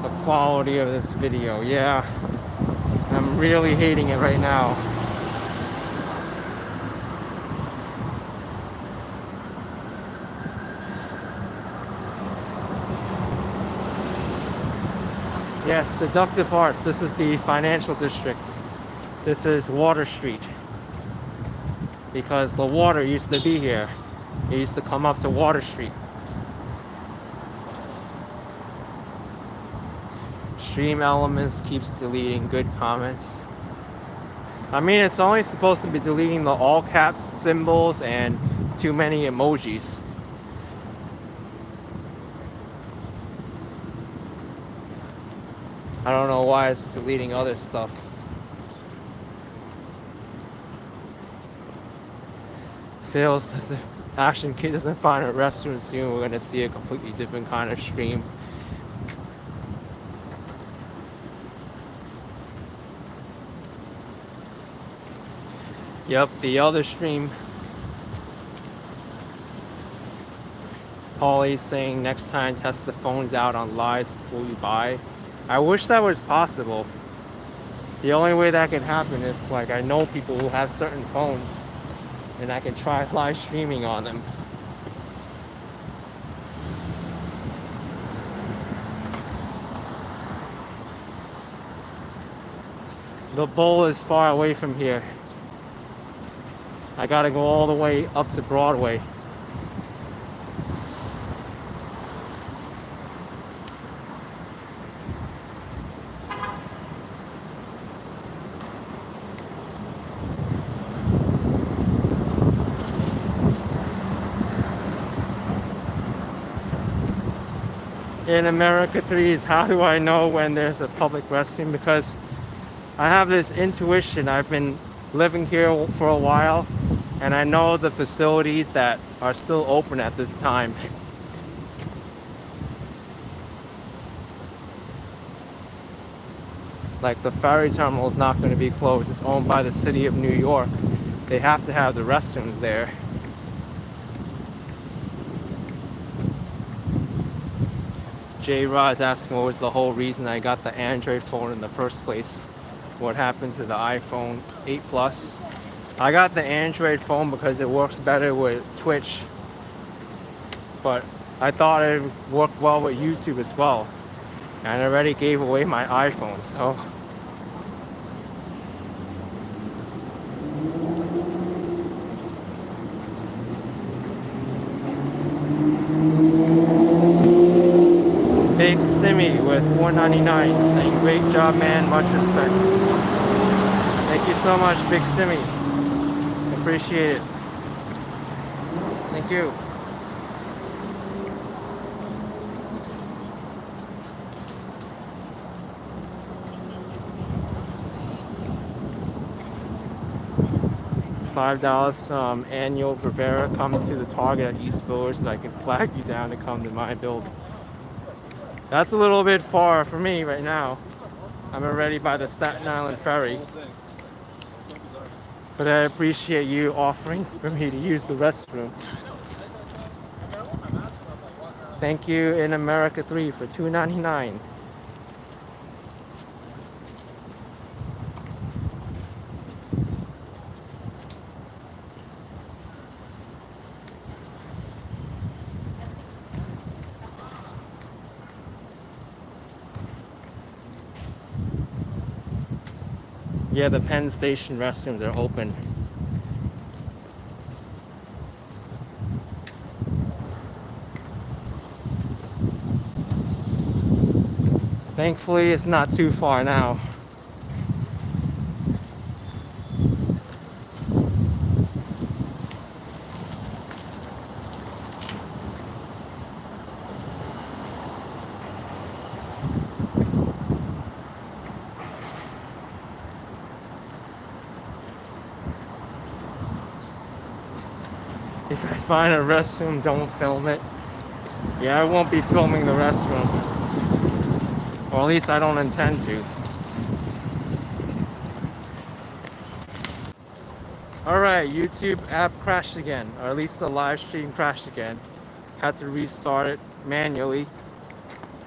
The quality of this video, yeah. I'm really hating it right now. Yes, Seductive Arts. This is the financial district. This is Water Street. Because the water used to be here. It used to come up to Water Street. Stream Elements keeps deleting good comments. I mean, it's only supposed to be deleting the all caps symbols and too many emojis. I don't know why it's deleting other stuff. Feels as if Action Kid doesn't find a restroom soon, we're gonna see a completely different kind of stream. Yep, the other stream. Holly's saying next time test the phones out on lives before you buy. I wish that was possible. The only way that can happen is like I know people who have certain phones and I can try live streaming on them. The bowl is far away from here. I gotta go all the way up to Broadway. In America 3 is how do I know when there's a public restroom? Because I have this intuition. I've been living here for a while and I know the facilities that are still open at this time. Like the ferry terminal is not going to be closed. It's owned by the city of New York. They have to have the restrooms there. J-Rod is asking what was the whole reason I got the Android phone in the first place. What happened to the iPhone 8 Plus? I got the Android phone because it works better with Twitch. But I thought it worked well with YouTube as well. And I already gave away my iPhone, so. Big Simmy with $4.99 saying great job, man, much respect. Thank you so much, Big Simmy. Appreciate it. Thank you. $5 annual Rivera. Come to the Target at East Village so I can flag you down to come to my build. That's a little bit far for me right now. I'm already by the Staten Island ferry. But I appreciate you offering for me to use the restroom. Thank you in America 3 for $2.99. Yeah, the Penn Station restrooms are open. Thankfully, it's not too far now. If I find a restroom, don't film it. Yeah, I won't be filming the restroom. Or at least I don't intend to. Alright, YouTube app crashed again. Or at least the live stream crashed again. Had to restart it manually.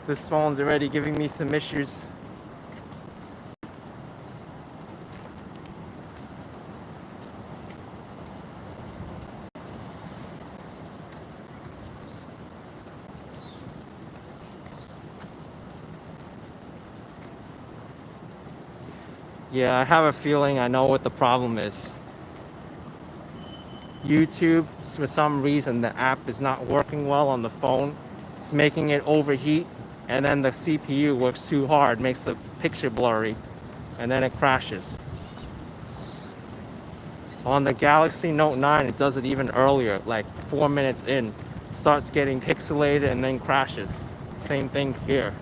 This phone's already giving me some issues. Yeah, I have a feeling I know what the problem is. YouTube, for some reason, the app is not working well on the phone. It's making it overheat, and then the CPU works too hard, makes the picture blurry, and then it crashes. On the Galaxy Note 9, it does it even earlier, like 4 minutes in. Starts getting pixelated and then crashes. Same thing here.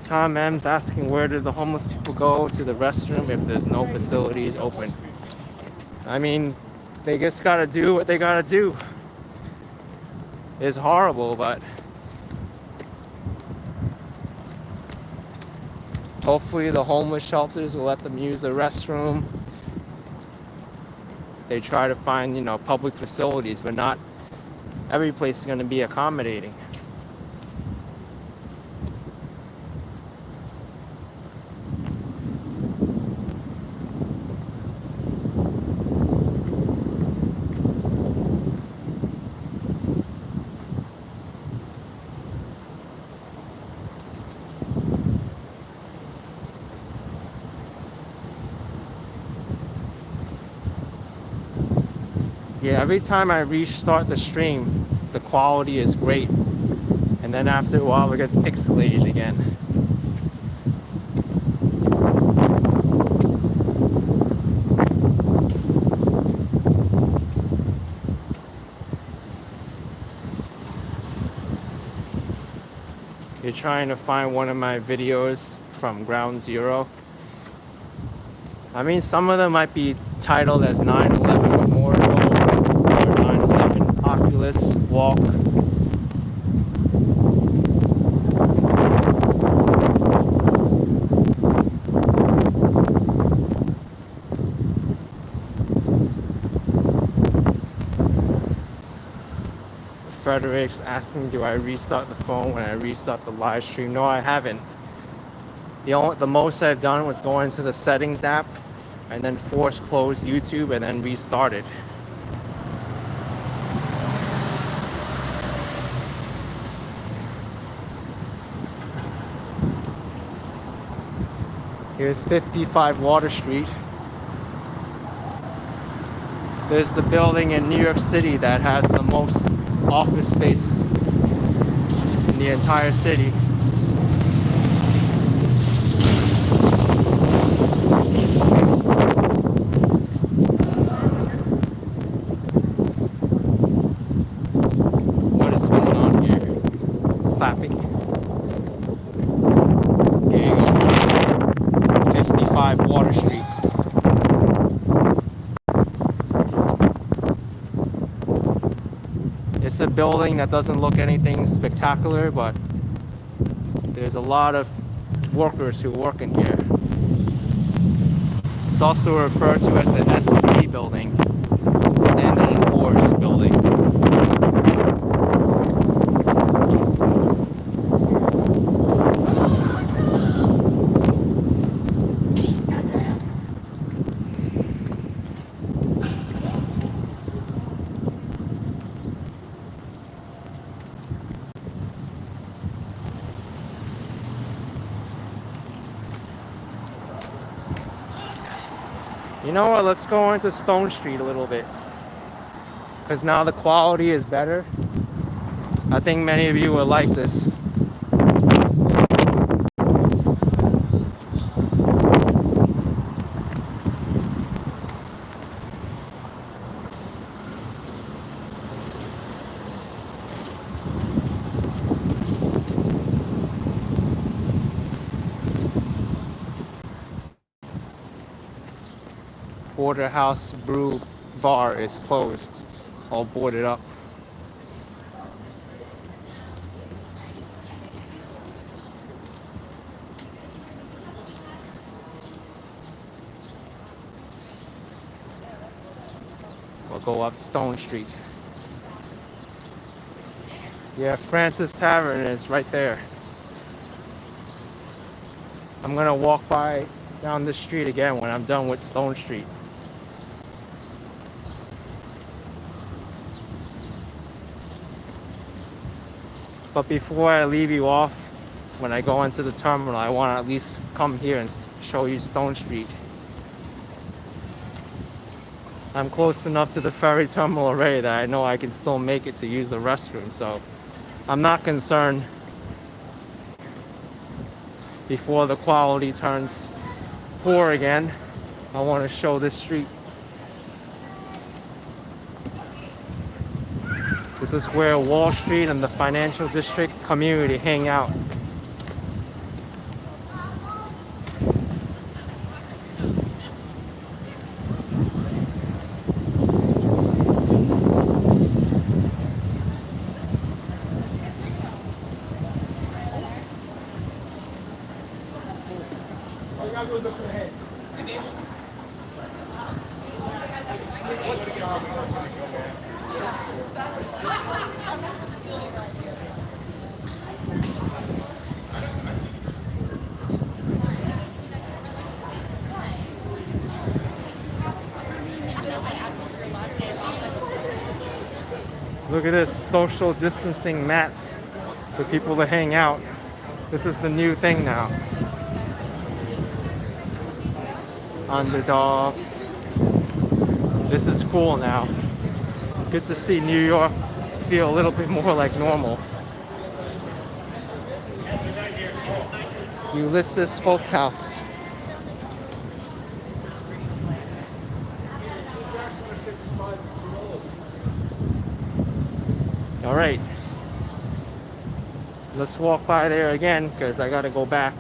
Tom M's asking where did the homeless people go to the restroom if there's no facilities open. I mean, they just gotta do what they gotta do. It's horrible, but hopefully the homeless shelters will let them use the restroom. They try to find, public facilities, but not every place is gonna be accommodating. Yeah, every time I restart the stream, the quality is great. And then after a while, it gets pixelated again. You're trying to find one of my videos from Ground Zero. I mean, some of them might be titled as 9/11 Memorial or 9/11 Oculus Walk. Frederick's asking, do I restart the phone when I restart the live stream? No, I haven't. The most I've done was go into the settings app and then force close YouTube and then restart it. Here's 55 Water Street. There's the building in New York City that has the most office space in the entire city. What is going on here? Clapping. Here you go. 55 Water Street. It's a building that doesn't look anything spectacular, but there's a lot of workers who work in here. It's also referred to as the SP building, Standard & Poor's building. You know what, let's go into Stone Street a little bit. Because now the quality is better. I think many of you will like this. Porterhouse Brew bar is closed, all boarded up. We'll go up Stone Street. Yeah, Francis Tavern is right there. I'm gonna walk by down this street again when I'm done with Stone Street. But before I leave you off, when I go into the terminal, I want to at least come here and show you Stone Street. I'm close enough to the ferry terminal already that I know I can still make it to use the restroom, so I'm not concerned before the quality turns poor again. I want to show this street. This is where Wall Street and the financial district community hang out. Look at this, social distancing mats for people to hang out. This is the new thing now. Underdog. This is cool now. Good to see New York feel a little bit more like normal. Ulysses Folk House. All right, let's walk by there again because I gotta go back.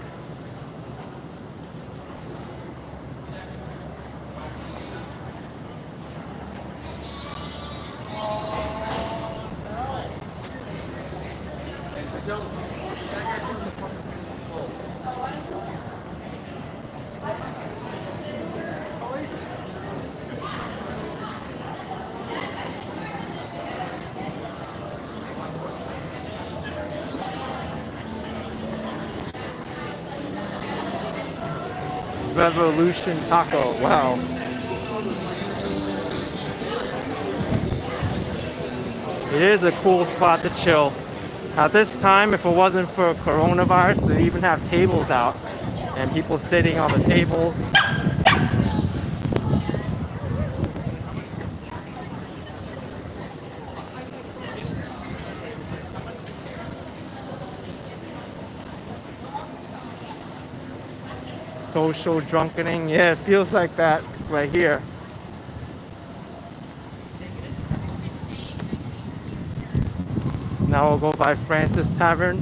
Revolution Taco, wow. It is a cool spot to chill. At this time, if it wasn't for coronavirus, they'd even have tables out and people sitting on the tables. Social drunkening, yeah, it feels like that right here. Now we'll go by Francis Tavern.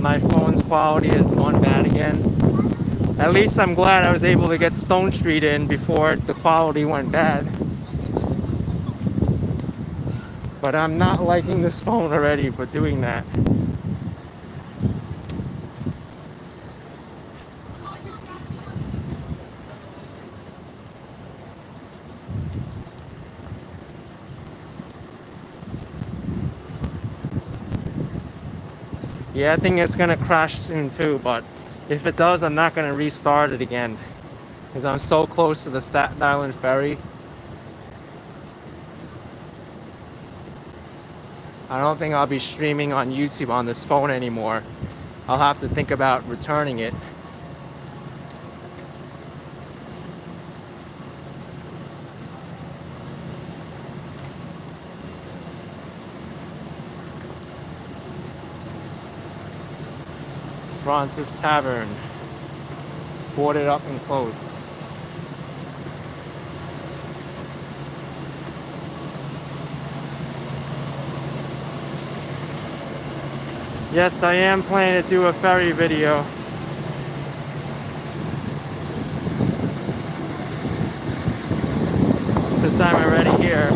My phone's quality is gone bad again. At least I'm glad I was able to get Stone Street in before the quality went bad. But I'm not liking this phone already for doing that. Yeah, I think it's gonna crash soon too, but if it does, I'm not gonna restart it again because I'm so close to the Staten Island ferry. I don't think I'll be streaming on YouTube on this phone anymore. I'll have to think about returning it. Francis Tavern. Boarded up and closed. Yes, I am planning to do a ferry video. Since I'm already here.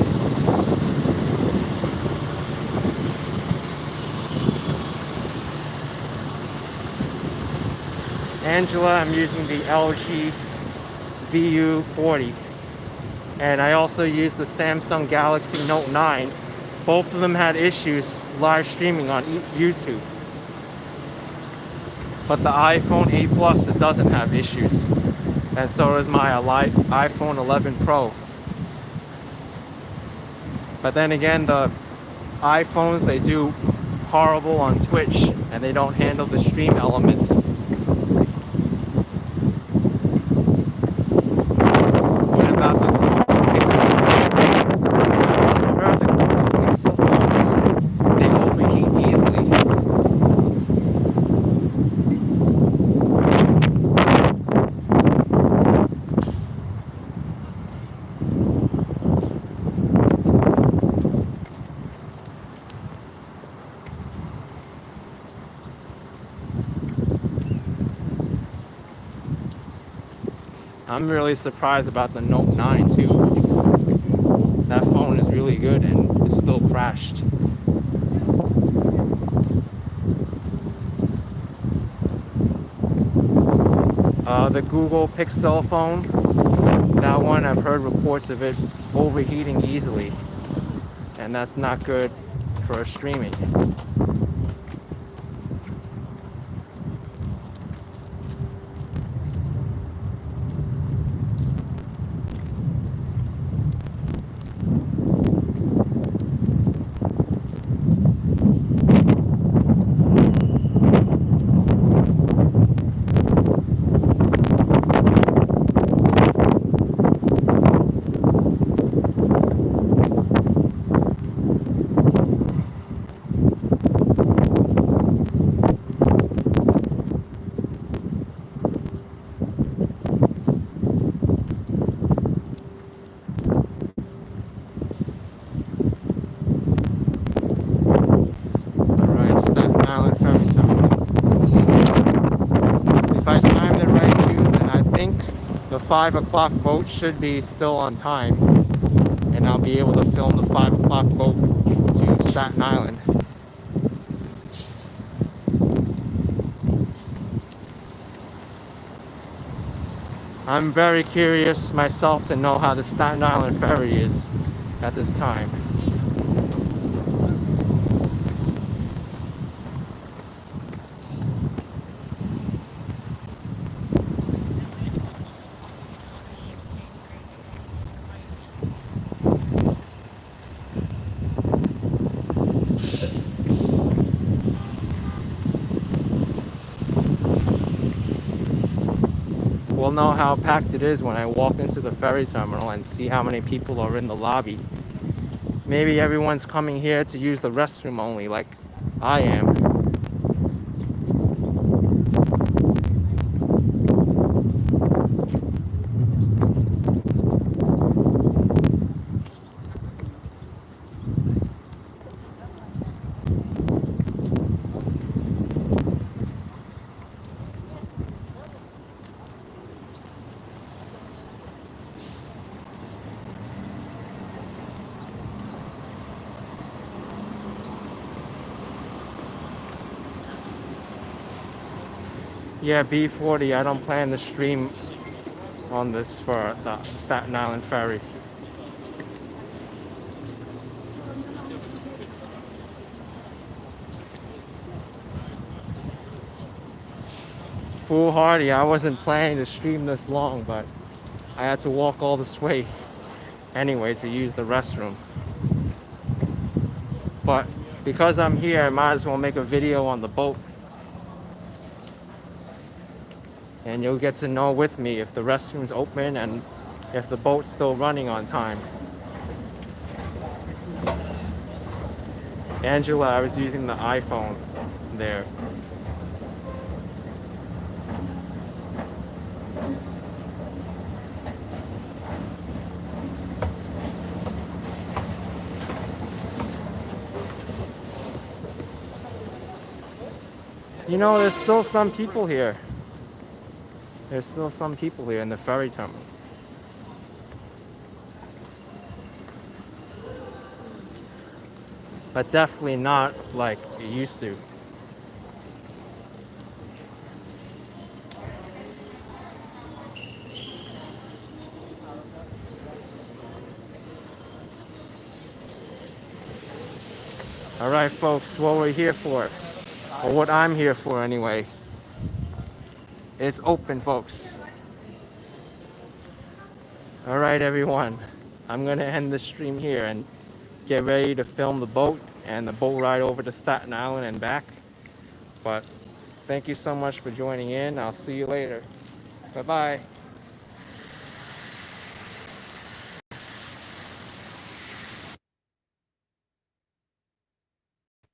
Angela, I'm using the LG V40. And I also used the Samsung Galaxy Note 9. Both of them had issues live streaming on YouTube. But the iPhone 8 Plus, it doesn't have issues. And so does my iPhone 11 Pro. But then again, the iPhones, they do horrible on Twitch and they don't handle the stream elements. What about the Google Pixel phones? I've also heard that Google Pixel phones, they overheat easily. I'm really surprised about the Note 9 too. That phone is really good and it's still crashed. The Google Pixel phone, that one I've heard reports of it overheating easily, and that's not good for streaming. The 5 o'clock boat should be still on time, and I'll be able to film the 5 o'clock boat to Staten Island. I'm very curious myself to know how the Staten Island ferry is at this time. We'll know how packed it is when I walk into the ferry terminal and see how many people are in the lobby. Maybe everyone's coming here to use the restroom only, like I am. Yeah, B40, I don't plan to stream on this for the Staten Island ferry. Foolhardy, I wasn't planning to stream this long, but I had to walk all this way anyway to use the restroom. But because I'm here, I might as well make a video on the boat. And you'll get to know with me if the restroom's open and if the boat's still running on time. Angela, I was using the iPhone there. You know, there's still some people here. There's still some people here in the ferry terminal. But definitely not like it used to. All right, folks, what we're here for, or what I'm here for anyway, is open, folks. All right, everyone, I'm gonna end the stream here and get ready to film the boat and the boat ride over to Staten Island and back. But thank you so much for joining in. I'll see you later. Bye-bye.